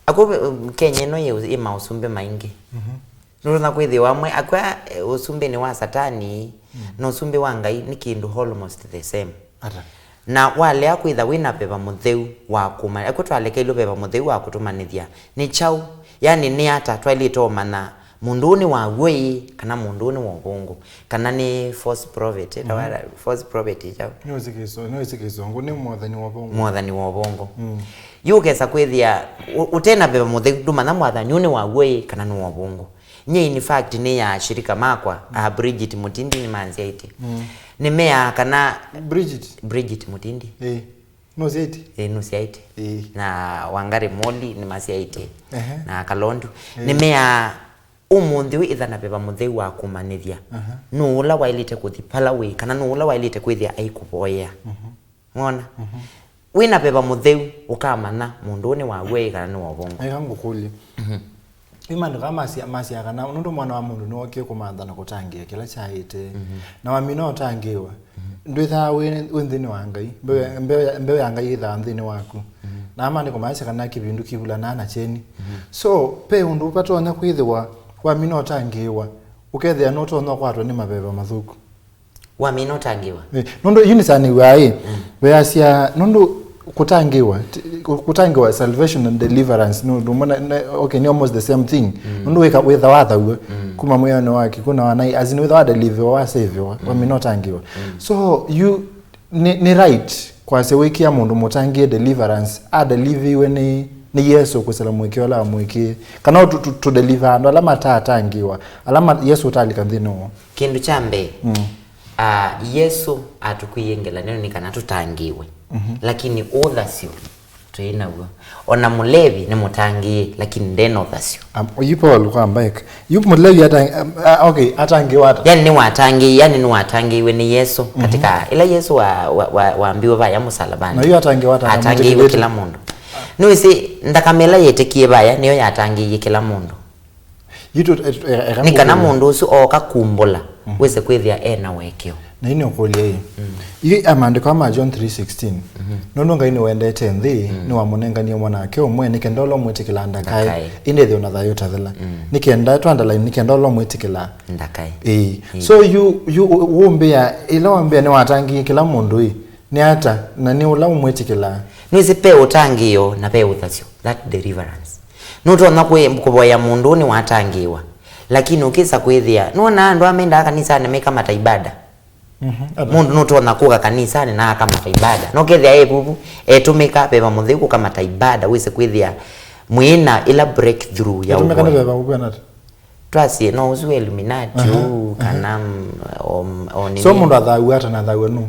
Ako Kenya no ye mausumbe maingi. Nuna kwithi wamwe akwa usumbe ni wa satani no usumbe wa ngai ni kindu almost the same. Na wale akwitha wina beba mutheu wa kuma akwatwaleke ilo beba mutheu wa kutumanithia ni chau yani ni ata twalito mana munduni wa gwe kana munduni wa bongo kana ni false prophet false prophet chau no zikizo ngune mwathani wa bongo yugesa kwithia utena beba mutheu dumana mwathani wa gwe kana ni wa bongo nye in fact ni ya shirika makwa Bridget Mutindi ni manziaiti nimea kana Bridget Mutindi no ziaiti no ziaiti na Wangari Moli ni masiaiti na Kalondu nimea umundi wi ithana beba mutheu wa kumanithia no ula wailite kuthipala we kana no ula wailite kwithia aikuboya ngona wina beba mutheu ukamana mundu ni wa we kana ni wa bongo ngukuli imando kama masia kana unondo mwana wa mundu no okie kumantha na kutangia kila chaite na wamino otangiwa ndwitha withini wa ngai mbe ya ngai itha nthini waku na amani kumaisha kana kibindu kibula na cheni so pe undu patonya kwithiwa wamino otangiwa ukethia no tono kwatwa ni mabeba mathuku wamino otangiwa nondo unisani wai weasia nondo kutangiwa salvation and deliverance no okay ni almost the same thing ndo weka with watha kuma moyo wake kuna wanai as in with wa deliver wa save wa minotangiwa so you ni right kwa se wiki ya mundu mutangie deliverance deliver ni Yesu kusalamu wiki wala mwiki kana to deliver ndo alama tatangiwa alama Yesu utalika ndino kindu chambe Yesu atukuyengela neno nikana tutangiwe lakini othasio tuina ugo ona mulevi ni mutangie lakini ndeno othasio yupo alikuwa mbike yupo mulevi hata okay atangiwa yani ni watangiwe ni Yesu katika ila Yesu waambiwa baya musalabani na yu atangiwa kila mundu nuisi ndakamela yetekie baya niyo yatangiye kila mundu yitu nikana mundu usu okakumbula wese kwithia ena wekio na ino kulia hii amandiko ama John 3:16 nono ngai ni wendete nthi ni wamunengania mwanake umwe nikendolo mwitikila ndakai inde thio na thayo tathela nikenda twandala nikendolo mwitikila ndakai so you umbia ila wambia ni watangi kila mundu ni hata na ni ula mwitikila nizi pe utangio na pe uthasio that deliverance nuto na kuboya mundu ni watangiwa lakini ukisa kwithia nona andu amenda kanisa ne meka mata ibada mundu nuto na kuga kanisa ne na kama ibada no kethia bubu tumika beba muthiku kama ta ibada wise kwithia mwina ila breakthrough ya tumika beba bubu na twasi no usu Illuminati kana oni so mundu athawu hata na thawu no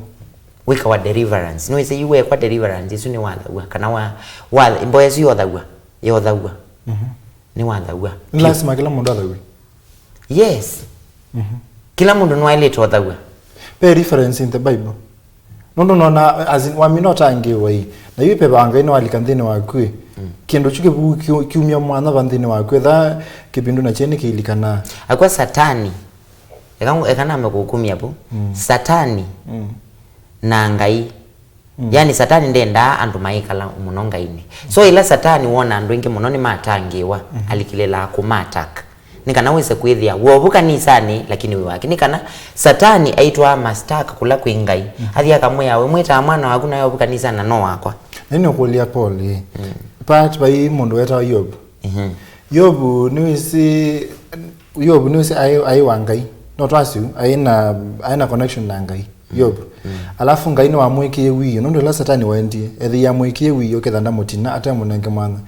wika wa deliverance no ise iwe kwa deliverance isu ni wathawu kana wa imboya si yothawu ni wathawu ni lazima kila mundu athawu yes kila mundu no ile tothawu pe reference in the Bible no as in wamino tangiwa na yipe banga ino alikanthini wakwe kindu chuke bu kiumia mwana banthini wakwe tha kipindu na cheni kiilikana akwa satani ekana amekuhukumia bu satani na ngai yani satani ndenda andu maikala muno ngaini so ila satani wona andu ingi muno ni matangiwa alikilela akumatak nikana wese kwithia wobu kanisani lakini we wake nikana satani aitwa mastaka kula kwingai athia kamwe yawe mwita mwana waku na yobu kanisana no wakwa nini kulia Paul part by mundu weta Yob Yob niwisi ai wangai not asu aina connection na ngai Yob alafu ngai no amwikie wiyo ndo la satani wendie ethi ya mwikie wiyo kethanda mutina atamunenge mwana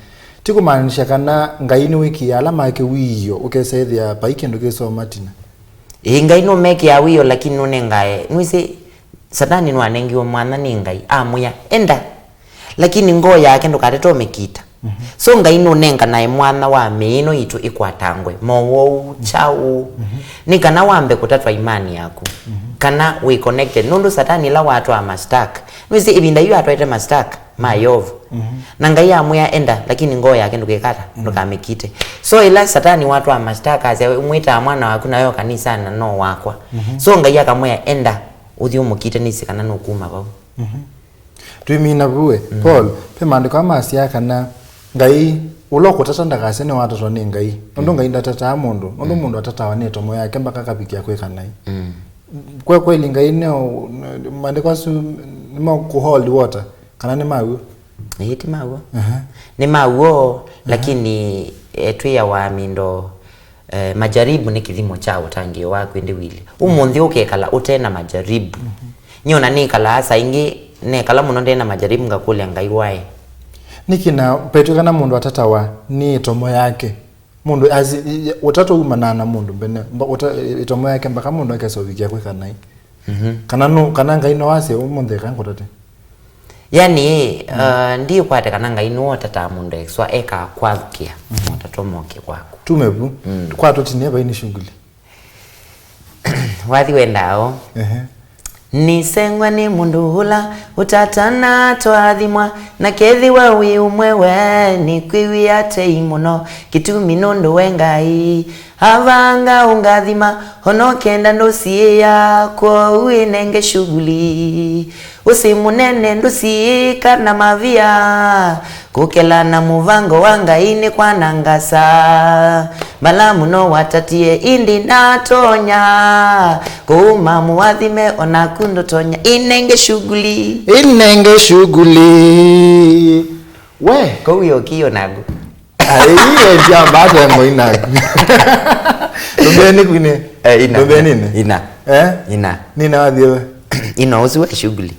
tiko maanisha kana ngai ni wiki alama yake wiyo ukesethia paike ndo keso matina ngai no meke ya wiyo lakini no nengae nwisi satani no anengiwa mwana ni ngai amuya enda lakini ngo yake ndo kateto mekita so ngai no nenga nae mwana wa meino itu ikwatangwe mowo chau ni kana wambe kutatwa imani yako kana we connected nondo satani la watu wa mastak nwisi ibinda yu atwaite mastak mayovu na ngai amuya enda lakini ngo yake ndo kekata ndo kamekite so ila satani watu wa mashtaka aze mwita mwana waku nayo kanisa na no wakwa so ngai akamwe enda uthi umukite nisi kana no kuma bau twimina buwe Paul pe mandiko amasia kana ngai uloko tatanda kase ne watu ni ngai ndo ngai ndatata mundu ndo mundu atata wane tomo yake mpaka kapikia kweka nai kwa kweli ngai ne mandiko asu nimo ku hold water kana ni mawu yeti mawo ni mawo lakini etwe ya wamindo majaribu ni kilimo chao tangi wako ndi wili umundi ukekala utena majaribu nyona nikala asa ingi nekala muno ndena majaribu ngakule ngai wae nikina petwe kana mundu atatawa ni tomo yake mundu azi utato umanana mundu bene tomo yake mpaka mundu akesovikia kweka nai kana ngai no wase umundi kangotate yani ndiyo kwate kana ngai no tata mundu exwa eka kwakia mutatomoke kwako tumebu kwa totini aba ini shughuli wathi wendao nisengwa ni mundu hula utatana twathimwa na kethiwa wi umwewe ni kwiwi ate imuno kitumi nundu wengai havanga ungathima hono kenda ndosia kwa uinenge shughuli usimunene ndusika na mavia kukela na muvango wanga ine kwa nangasa malamu no watatie indi natonya kuma muwathime ona kundo tonya inenge shughuli we ko yokio nagu aiye jamba ya moinagu nobeni kwine ina nobeni ne ina ina nina wadhiwe ina usiwe shughuli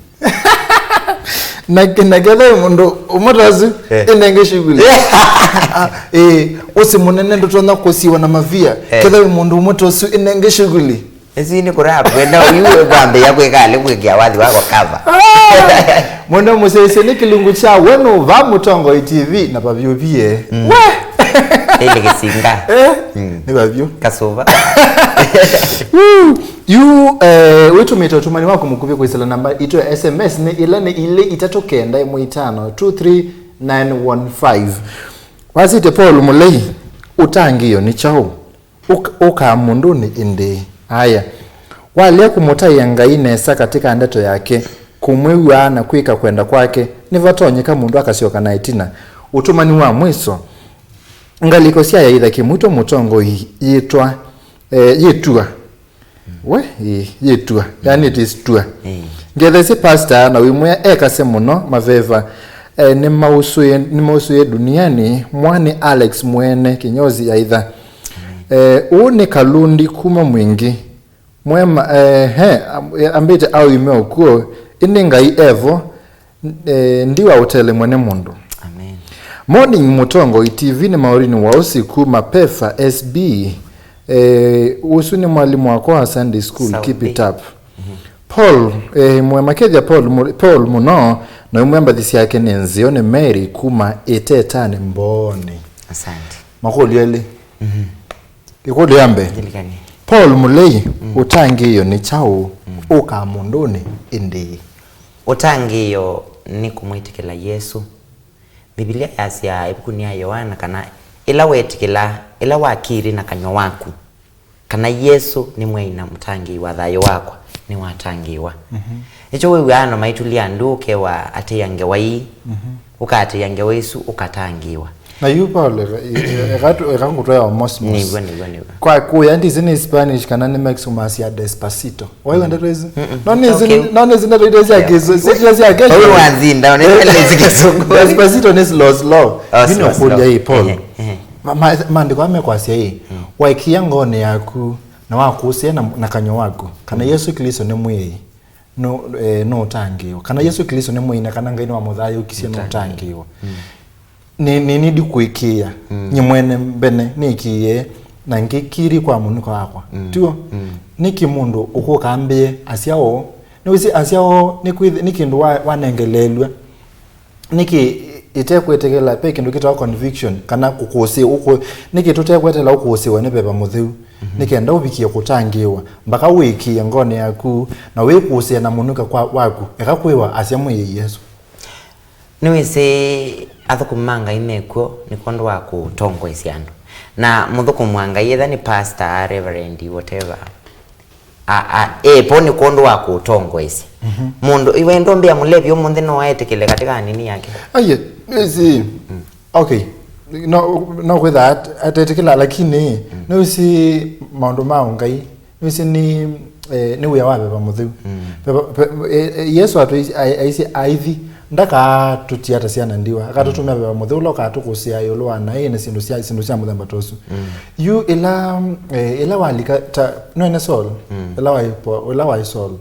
nakele mundu umotazu inenge shughuli usimunene ndotona kosiwa na mavia kele mundu umotosu inenge shughuli ezini kurapa kwenda uyiwe bambe yakwekale kwekia wathi wako cover mwana musese ni kilungu cha wenu va Mutongo TV na bavyovie ile kisinga ni bavyo kasova wetu metotumani wako mukuvye kwa isala namba ito SMS ni ile itatokenda mu5 23915 wasite Paul Mulei utangiyo ni chao uka mundu ni inde haya walia kumota yangai nesa katika ndeto yake kumwewa na kwika kwenda kwake nivatonyeka mundu akasioka na itina utumani wa mwiso ngaliko sia ya idha kimuto Mutongo yitwa yitua yitua yani it is tua ngethesi pastor na wimwe ekase muno maveva ni mausu duniani mwani Alex Mwene kinyozi aidha une kalundi kuma mwingi Muema ambite au imeokuo iningai evo ndiwa utele mwene mundu amen morning Mutongo TV ni maurini wa usiku mapefa SB usuni mwalimu wako wa Sunday school keep it up Paul Muema kedia Paul muno na umemba disi yake nenzio ni Mary kuma etetane mboni asante makoli yale ikodi yambe Paul Mulei utangiyo ni chao uka munduni indi utangiyo ni kumwitikila Yesu Biblia yasia ibukunia Yohana kana ila wetikila ila wakiri na kanyo waku kana Yesu ni mweina mutangi wa thayo wako ni watangiwa echo wewe maitulia nduke wa ate yange wai ukate yange wesu ukatangiwa na yupa le ekangutoya mosmos Niwe kwa kuya zini Spanish kana ni Mexico ya Despacito why wonder reason none zina reason ya kizo sisi ya kesho wewe wanzinda unaelewa zikizungu Despacito ni slow bino kulia hii Paul maandiko amekwasia hii waikia ngone yaku na wakusia na kanyo wako kana Yesu Kristo ni mwei no tangiwa kana Yesu Kristo ni mwei na kana ngaino wa muthayo ukisia no tangiwa ni dikuikia nyimwene mbene nikiye na ngikiri kwa muniko akwa tuo niki mundu ukukambie asiao niwisi asiao nikindu wanengelelwe niki itekwetekela pe kindu kitwa conviction kana kukusi uko niki tutekwetela ukusiwa ne beba muthiu nikenda ubikie kutangiwa mpaka wiki ngone yaku na wikusia na munuka kwa waku ekakwiwa asiamu Yesu niwisi athukumanga imekuo ni kondo wa kutongo isiano na muthukumanga yetha ni pastor reverend whatever poni kondo wa kutongo isi mundu iwe ndombe ya Mulei omunthe no waetekele katika nini yake aye isi okay no with that atetekela lakini no si maundu maungai no si ni we wabe ba muthiu Yesu atu aisi aithi ndaka tutiata siana ndiwa akatutumia baba muthiu loka tukusia yolo na ene sindu cia muthemba tosu you ila walika no ene sol ila wa sol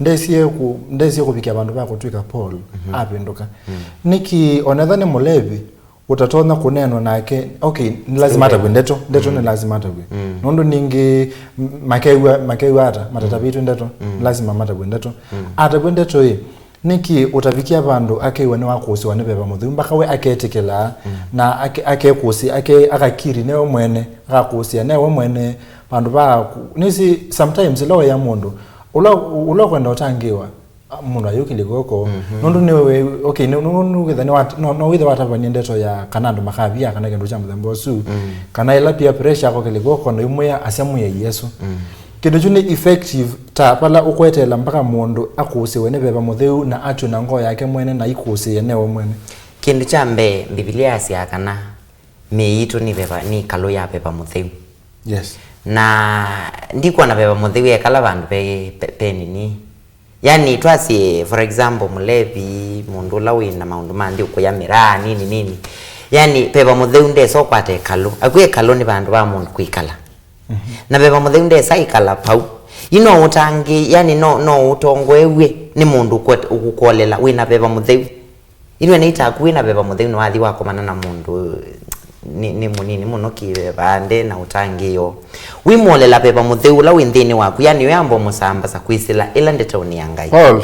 ndesie kubikia bandu ba kutwika Paul apinduka niki onethane Mulei utatona kuneno nake okay ni lazima hata ndeto ni lazima hata nondo ningi makeiwa hata matata bitu ndeto lazima mata ndeto hata ndeto niki utavikia bandu akeiwa ne wakusi wane beba muthiu mpaka we aketekela na akekusi akakiri ne omwene akakusia ne omwene bandu ba nisi sometimes law ya mundu ulo kwenda utangiwa mundu ayukile goko nondo niwe okay no withani no withe watabani ndeto ya kanando makabia kana kindu cha muthemba osu kana ila pia pressure ko kile goko no imwe asiamu ya Yesu kindu juni effective ta pala ukwetela mpaka mundu akusiwe ne beba muthiu na atu na ngo yake mwene na ikusiye ne omwene kindu cha mbe Biblia asia kana meitu ni beba ni kalo ya beba muthiu yes na ndiko na beba muthiu ekala bandu pe nini yani twasi for example Mulei mundu lawi na maundu mandi ukoya mira nini yani beba muthiu ndeso kwate kalo akwe kalo ni bandu ba mundu kwikala na beba muthiu ndesa ikala pau ino utangi yani no utongwewe ni mundu ukukolela wina beba muthiu inwe neita kuina beba muthiu no athi wako manana mundu ni munini muno kibeba nde na utangiyo wimolela beba muthiu la windini waku yani yambo musamba sa kwisila ila ndeta uniangai Paul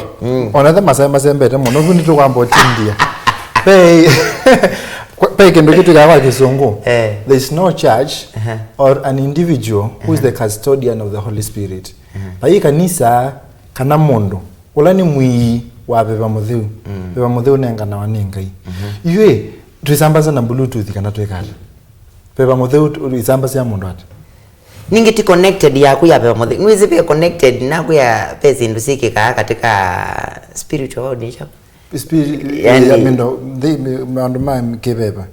onathe masembete muno vundi tukwamba tindia pe kindu kitu kwa Kizungu there is no church or an individual who is the custodian of the Holy Spirit pai kanisa kana mundu ulani mwi wa beba muthiu nenga na wanengai iwe tuisambaza na bluetooth kana twekala beba muthiu isambaza ya mundu ati ningeti connected ya ku ya beba muthiu nwizi be connected na ku ya pesi ndusiki katika spiritual audition yani amendo maundu ma kibeba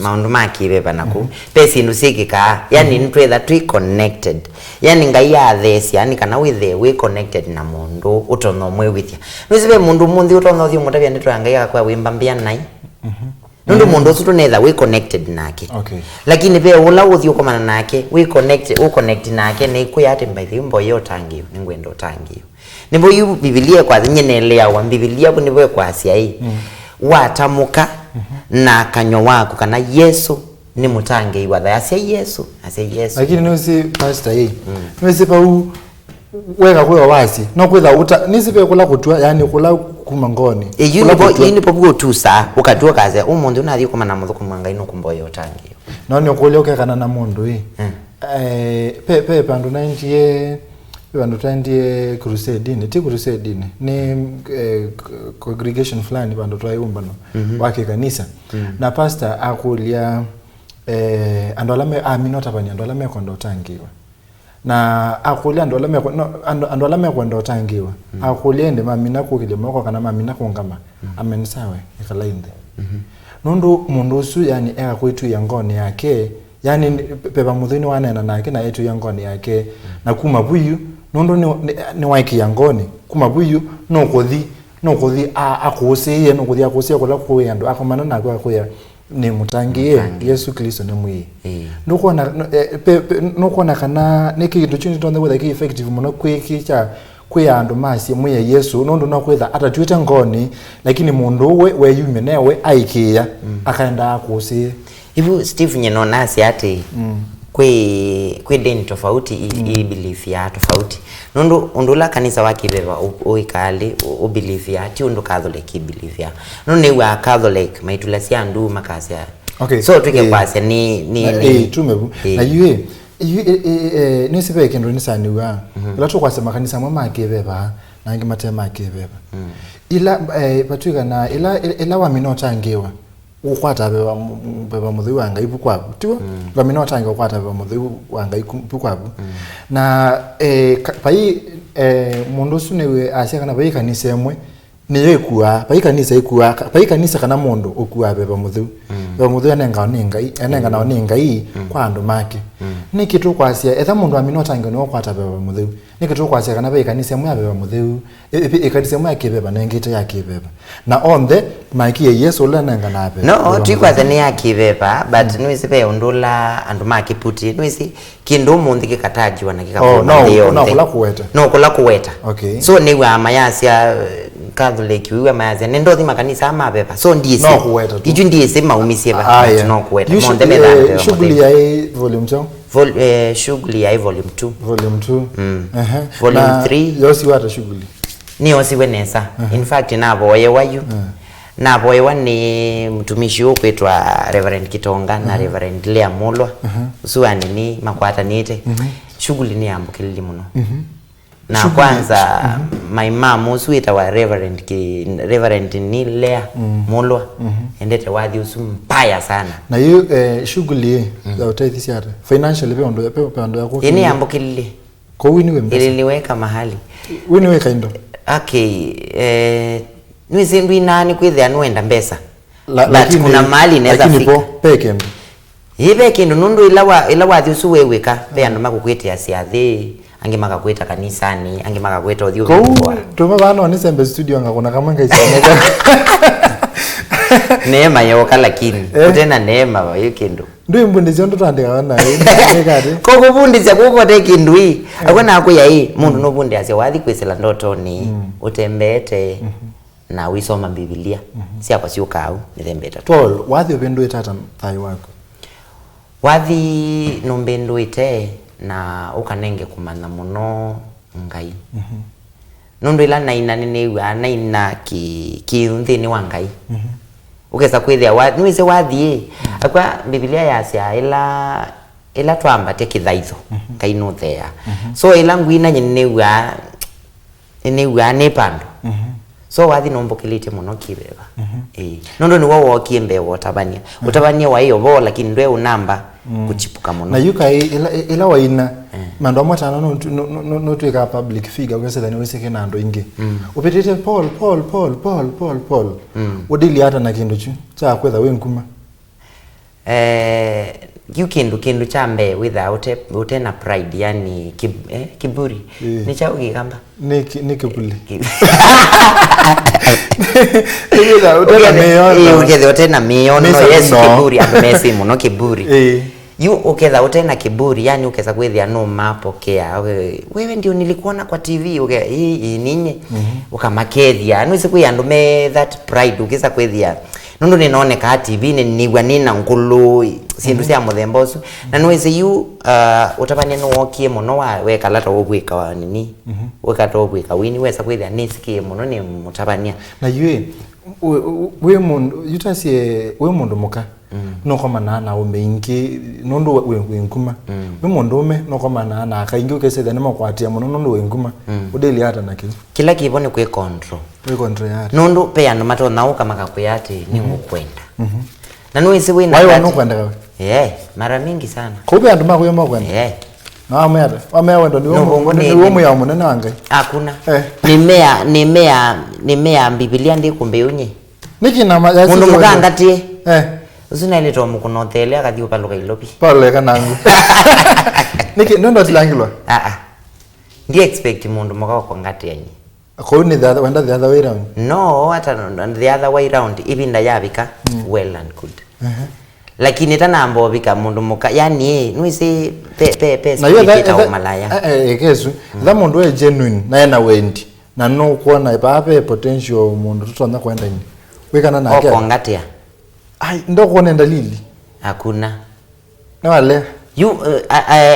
maundu ma kibeba naku pesi ndusiki yani ntwetha twi connected yani ngai ya this yani kana we connected na mundu utono mwe withia nwizi be mundu munthi utono thio mutavia nditwa ngai akwa wimbambia nai nundu mundu usu tunetha we connected nake lakini pe ula uthi ukomana nake we connect nake ni kuyate mbathi mbo yo tangio ningwendo tangio nimbo yu Biblia kwa nyenelea wa Biblia bu nibo kwa asia hii watamuka na kanyo wako kana Yesu ni mutange iwa asia Yesu lakini nusi pastor hii nusi pa weka kwa wazi no kwitha nisipe kula kutua yani kula kumangoni yini pobugo tusa ukatua kaze umundu unathi kumana muthuku mwanga ino kumboyo tangio noni okole okekana na mundu pe pandu 90 bandu tandie crusade ni crusade ni congregation fulani bandu twaiumba no wake kanisa na pastor akulia andolame aminota bani andolame kondo tangiwa na akulia andolame kondo tangiwa akulia ende mamina kukile moko kana mamina kungama amenisawe ikalainde Nundu mundu usu yani ega kwitu ya ngoni yake yani pepa muthini wanena nake na yetu ya ngoni yake na kuma buyu nundu ni waiki ya ngoni kuma buyu no kuthi akusiye no kuthi akusiye kula kuya ndo akomana na kwa kuya ni mutangiye Yesu Kristo ni mwi nukuona kana niki kindu chini tonde wetha ki effective muno kwiki cha kwiya andu masi mwi Yesu nundu no kwetha atatwite ngoni lakini mundu we yume newe aikia akaenda akusiye hivu Steve nyeno nasi ati kwe deni tofauti i belief ya tofauti nundu undula kanisa wakibeba uikali u belief ya ti undu Catholic i belief ya nundu wa Catholic maitulasia andu makasia okay so tuke kwase ni tumebu na yue ni sibe kendo ni saniwa ila to kwase makanisa mwa makibeba na ngi matema makibeba ila patuika na ila wa minotangiwa ukwata beba muthi wanga ibu kwabu tiwo ngamina watange ukwata beba muthi wanga ibu kwabu na pai mundu sunewe asia kana pai kanisa emwe niyo ikua pai kanisa ikua pai kanisa kana mundu ukua beba muthi anenga na oninga i kwa andu make nikitu kwasia etha mundu amina watange no ukwata beba muthi nikitu kwasia kana pai kanisa emwe beba muthi kanisa emwe akibeba na ngite yakibeba na on the maki Yesu la nanga na beba no tikwa thani yakibeba but nwisi pe undula andu makiputi nwisi kindu munthi kikatajiwa na kikafuma no kula kuweta okay so ni wa mayasia Catholic wiwe mayasia nendo thi makanisa amabeba so ndiye no kuweta iju ndiye sema umisieba no kuweta monde meda shughuli ya volume 2 shughuli ya volume 2 volume 3 yosi wata shughuli ni yosi wenesa in fact naboye wayu naboye ni mtumishi ukwetwa Reverend Kitonga na Reverend Lea Mulwa usuani ni makwata nite shughuli ni ambukilili muno na kwanza my mom usuita wa Reverend ni Lea Mulwa endete wadhi usu mpaya sana na hiyo shughuli za utaithisi hata financially pe ndo yako ni ambukilili kwa winiwe mpesa iliniweka mahali winiwe kaindo okay nwisi ndu inani kwithia nuenda mbesa but kuna mali inaweza fika lakini peke ndo ibe kindu nundu ila wathi usu weweka be andu makukwete asiathi ange makakweta kanisani ange makakweta othio kwa tuma bana ni sembe studio ngakona kama ngaisaneka neema yoka lakini tena neema wa hiyo kindu ndio mbundizio ndo tandika na ngekati koko bundizia koko te kindu hii akona akuya hii mundu no bundi asia wathi kwesela ndoto ni utembete na wisoma Biblia sia kwa sio kau nithembeta tol wathi upendo itata thai wako wathi nombendo ite na ukanenge kumana muno ngai nundu ila naina naina ki nthini wa ngai ukesa kwithia wathi nwise wathi akwa Biblia yasia ila twambate kithaitho kaino thea so ila ngwina nyenewa ne pando so wathi nombokilite muno kibeba nondo ni wo kiembe utabania wa hiyo bo lakini ndwe unamba kuchipuka muno na yuka ila waina mando amatana no tweka public figure ukese thani wese na ndo ingi upetete Paul udili hata na kindu chu cha kwetha we nkuma you kindu chambe without utena pride yani kiburi ni cha ugikamba ni kibuli uketha utena miono yes kiburi amesi muno kiburi you uketha utena kiburi yani ukesa kwethia no mapokea wewe ndio nilikuona kwa TV hii ninye ukamakethia no siku yandu me that pride ukesa kwethia nundu ninaoneka TV niwa nina nkulu sindu cia muthemba ucio na nwese you utabania no wokie muno wa weka lata ogwika wa nini weka to ogwika wini wesa kwithia nisikie muno ni mutabania na yue we mundu yutasie we mundu muka no komana na umeingi nundu we nkuma we mundu ume no komana na akaingi ukese thani makwatia muno nundu we nkuma udeli hata na kila kibone kwe control ya nundu pe andu matona uka makakuyati ni ukwenda na nwese we na wao ukwenda mara mingi sana kobe andu makuyo makwenda na amea ndo ni womu ya munene wangai hakuna nimea Biblia ndi kumbe unye Niki na majaji. Mundu mukangatie. Usina ile tomu kunotele akadio paluka ilopi. Pale kanangu. Niki ndo tilangilwa. Ndi expect mundu muka kongati yanyi. Ko ni the other way around. No, hata the other way around ibinda yabika well and good. Lakini tana ambo bika mundu muka yani nuise pe speak malaya. Kesu that mundu we genuine na yana wendi na no kuona ipape potential mundu tutonda kwenda ni. Wekana na yake. Kongatia. Ai ndo kuona dalili. Hakuna. Na wale. You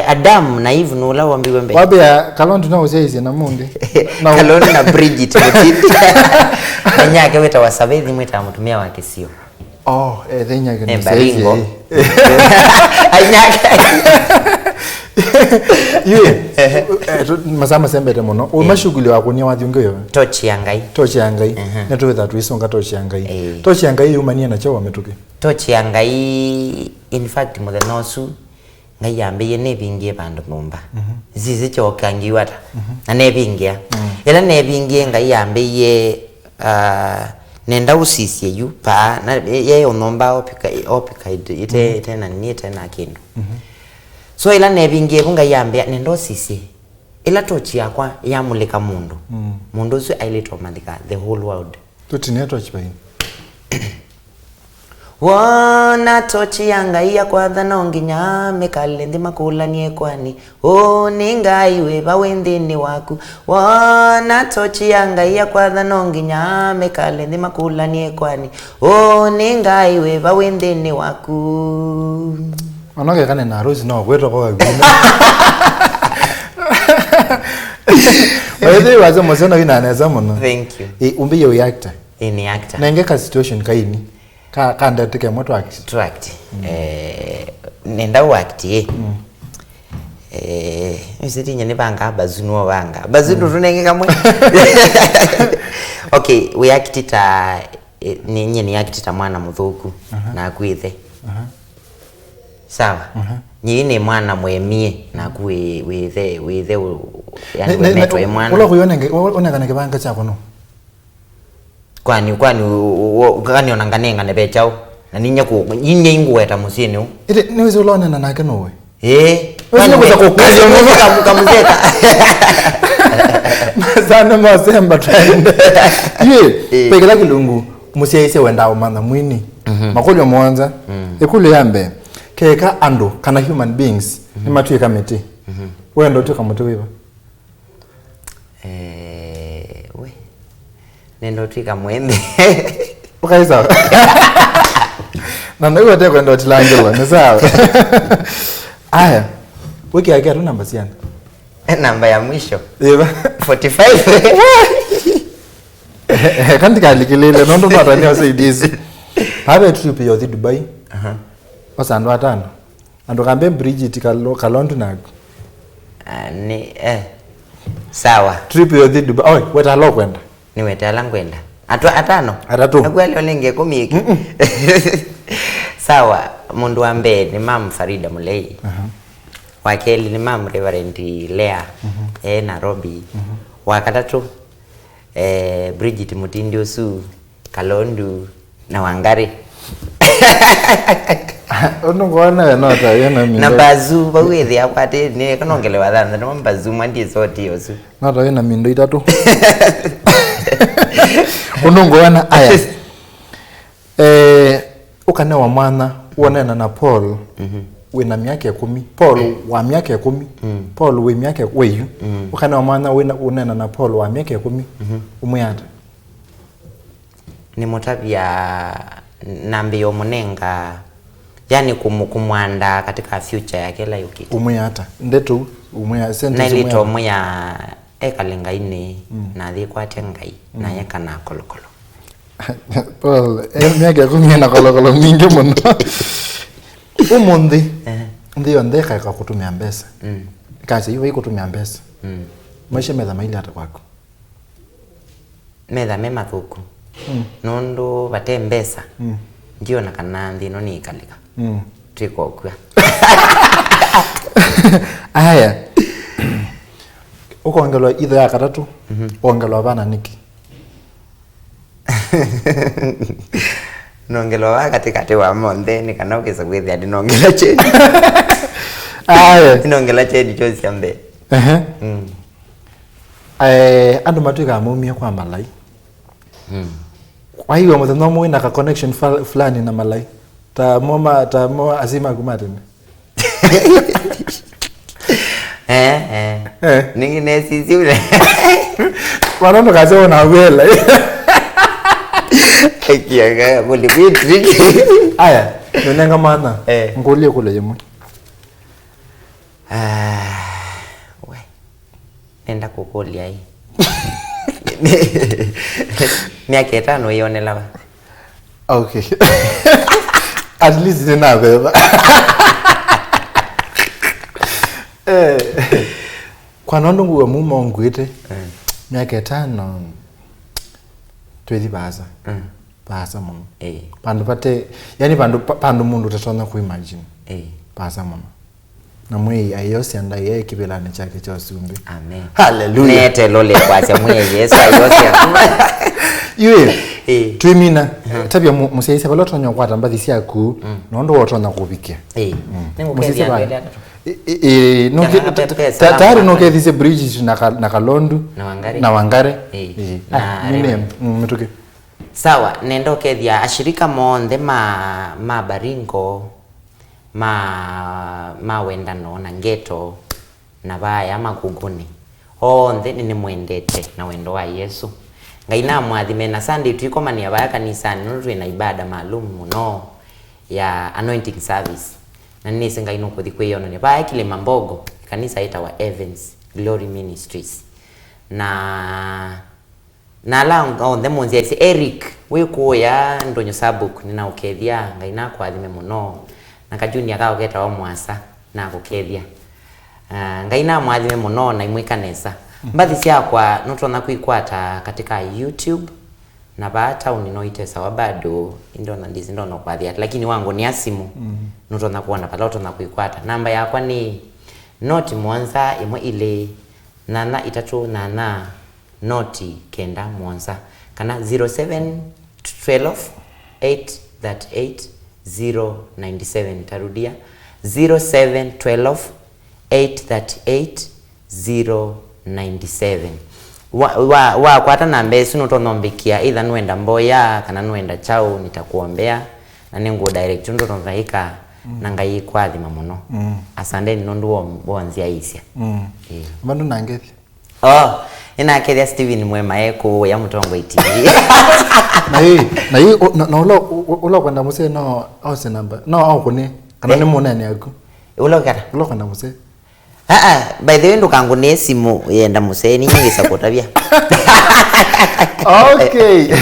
Adam na Eve no la wambiwe mbe. Wabe ya Kalonzo na uzezi na munde. Na Kalonzo na Bridget mutindi. Nyake weta wasabethi mweta mutumia wake sio. Then nyake ni baringo. Nyake. Yeye masama sembete muno. Umashuguli wako ni wathunge yo. Tochi yangai. Neto wetha tuisonga tochi yangai. Tochi yangai umania na cho wametuke. Tochi yangai in fact mothe nosu ngai yambe ne bingie bandu mumba. Zizi chokangi wata. Na ne bingia. Ela ne bingie ngai yambe ye nenda usisi yu pa na ye onomba opika ite na nite na kindu. So ila ne bingie ngai yambe nenda usisi. Ila tochi yakwa yamulika mundu. Mundu su ailito mandika the whole world. Tochi ne tochi bayi. Wana tochi yangai ya kwa dhanonginya mekalendi makula nie kwani ningai we bawendeni waku wana tochi yangai ya kwa dhanonginya mekalendi makula nie kwani ningai we bawendeni waku Anoke kane na Rose no kweto kwa gina. Wewe wazo mozona wina anaweza mono. Thank you. Umbi yo actor. Ni actor. Na ngeka situation kaini. Kanda tike moto act. To act. Nenda act Msiti nyane banga bazuno banga. Bazuno runenge kamwe. Okay, we act ta ni act ta mwana muthuku na kwithe. Sawa. Nyine mwana mwemie na kuwe withe yani wemetwe mwana. Ulo kuyonenge onekana kibanga chako no. Kwani onanganenga ne bechao na ninye ingweta musini ite niweze ulone na nake nowe kwani kuza kukaza muzeka sana masemba trend pekela kilungu musiaise wenda umana mwini makolyo mwanza ekulu yambe keka ando kana human beings ni matu kamiti wendo tuka mutu wiba we nendo twika mwembe ukaisa na ndio teko ndo tilangelo ni sawa aya wiki yake tu namba siana namba ya mwisho 45 kandi kalikilele nondo patania usaidizi habe trip yo Dubai osando atano ando kambe Bridget Kalonzo nako ni sawa trip yo Dubai weta lo kwenda ni weta langwenda atano agwali olenge komiki sawa mundu ambe ni mam Farida Mulei wakeli ni mam Reverend Lea Nairobi wakatatu Bridget Mutindio Su Kalonzo na Wangari ono gona no ta yana mi na bazu bawethi akwate ne kanongelewa thana no bazu mandi zote yosu no ta yana mindo itatu ono gona aya ukane wa mwana uonena na Paul wina miaka 10 Paul wa miaka 10 Paul we miaka weyu ukane wa mwana unena na Paul wa miaka 10 umuyata ni motabia nambi yomunenga yani kumwanda katika future yake la yuki umuyata ndeto umuya sentence umuyata na umuya ekalenga ine na thi kwate ngai na yeka na kolokolo Paul miaka 10 na kolokolo mingi muno umundi ndio ndeka kutumia mbesa kazi hiyo kutumia mbesa maisha medha maili hata kwako medha mema thuku nondo bate mbesa ndio na kanandi no ni kalika tiko kwa aya uko ongelwa idha ya katatu ongelwa bana niki nongelo wa katikati wa monde ni kana ukisa kwithia ndi nongela cheni nongela cheni chozi ambe andu matuika mumia kwa Mulei kwa hiyo mtandao mwe na connection fulani na Mulei ta moma azima kumatene ningine sisi ule wanaona kazi wana wela kiaga boli bitri aya nonenga mana ngolie kule yemo we nenda kukolia hii miaka 5 ione lava okay at least nina beba kwa nondo nguwe mumo ngwite miaka 5 twethi baza baza muno pandu pate yani pandu mundu tatona ku imagine baza muno na mwe ayose anda yeye kibelane chake cha usumbi amen hallelujah nete lole kwacha mwe Yesu ayose yue twimina tabia musiyisa balotonya kwata mbathi siaku nondo wotona kubikia musiyisa no tayari no ke these bridges na Kalondu na Wangare nime mtuke sawa nendo kethia ashirika monde ma baringo ma wendano na ngeto na baya maguguni onthe ni mwendete na wendo wa Yesu ngai na mwathime na Sunday tuikomania baya kanisani no twina ibada maalum muno ya anointing service na nisi ngai no kuthi kweyono ne baya kile mambogo kanisa ita wa Evans Glory Ministries na la on the monzi Eric we kuya ndonyo sabuk nina ukethia ngai na kwathime muno na kajuni akaogeta wa mwasa na gukethia ngai na mwathime muno na imwe kanisa mbathi ciakwa nutona kuikwata katika YouTube na bata uninoite sawa bado indona ndizi ndono kwathia lakini wangu ni asimu nutona kuona pala utona kuikwata namba yakwa ni noti mwanza imwe ile nana itatu nana noti kenda mwanza kana 0712 838 097 tarudia 0712 838 097 wa kwata nambe sino tonombikia either nuenda Mboya kana nuenda Chao nitakuombea na ningu direct ndo tonzaika na ngai kwathima muno asande ni nondu bonzia isia mandu nangethi ina kethia Steven Muema eko ya Mutongo TV na hii ulo kwenda muse no house number no au kune kana ni munene yako ulo kwenda muse by the way ndo kangu ne simu yenda muse ni nyingi sapota bia okay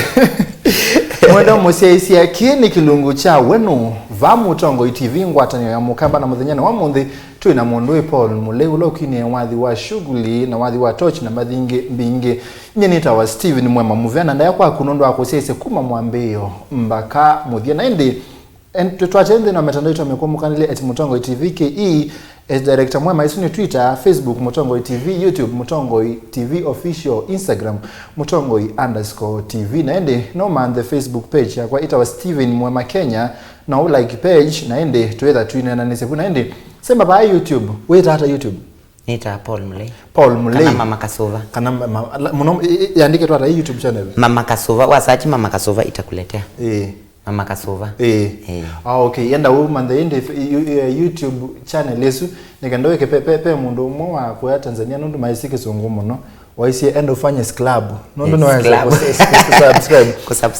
mwendo muse isia kini kilungu cha wenu va Mutongo TV ngwatanyo ya mukamba na muthenyana wa munthi twina mundu Paul Mulei ulo kini wathi wa shughuli na wathi wa torch na mathingi mbingi nyenita wa Steven Muema muvena ndaya kwa kunondo akosese kuma mwambio mbaka muthia na indi twatende na mitandao yetu amekomukanile @Mutongo TV ke as director Muema isuni Twitter, Facebook Mutongo TV, YouTube Mutongo TV official, Instagram Mutongo _TV na ende no man the Facebook page ya kwa ita wa Steven Muema Kenya na like page na ende tuweza twina na nisefu na ende sema ba YouTube weta hata YouTube nita Paul Mulei kana Mama Kasova kana muno yandike tu hata YouTube channel Mama Kasova wasachi Mama Kasova itakuletea Mama Kasova okay yenda woman the ende YouTube channel yesu nikandoweke pepe mundu mmo wa kwa Tanzania nundu maisike songomo no waisi endo fanya club nundu naweza subscribe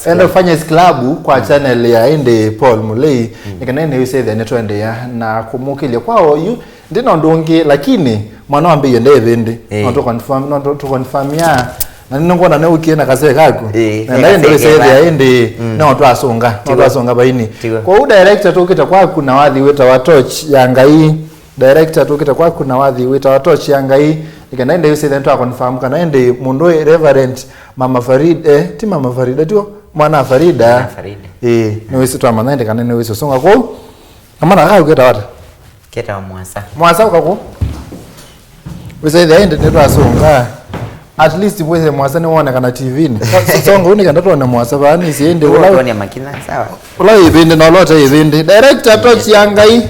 endo fanya club kwa channel ya ende Paul Mulei nikanene yuse the netwende ya na kumukile kwao yu ndino ndonge lakini mwana wambe yende vende ndo confirm ya na ninongona na ukiena kase kako na ndio yuse the ende na watu asonga baini kwa u director tokita kwa kuna wadhi weta wa torch yanga hii director tukita kwa kuna wadhi wita watochi yanga hii ikanaenda yuse then to confirm kana ende mundu reverend Mama Farida ti Mama Farida tu mwana Farida ni wise to amanaende kana ni wise songa ko amana ka uketa wata mwasa ukako wise the ende to asonga at least bweze mwasa ni wone kana TV ni songo ni kanda tuone mwasa bani siende Ulo ni makina sawa. Ulo ibindi na lote ibindi director to chiangai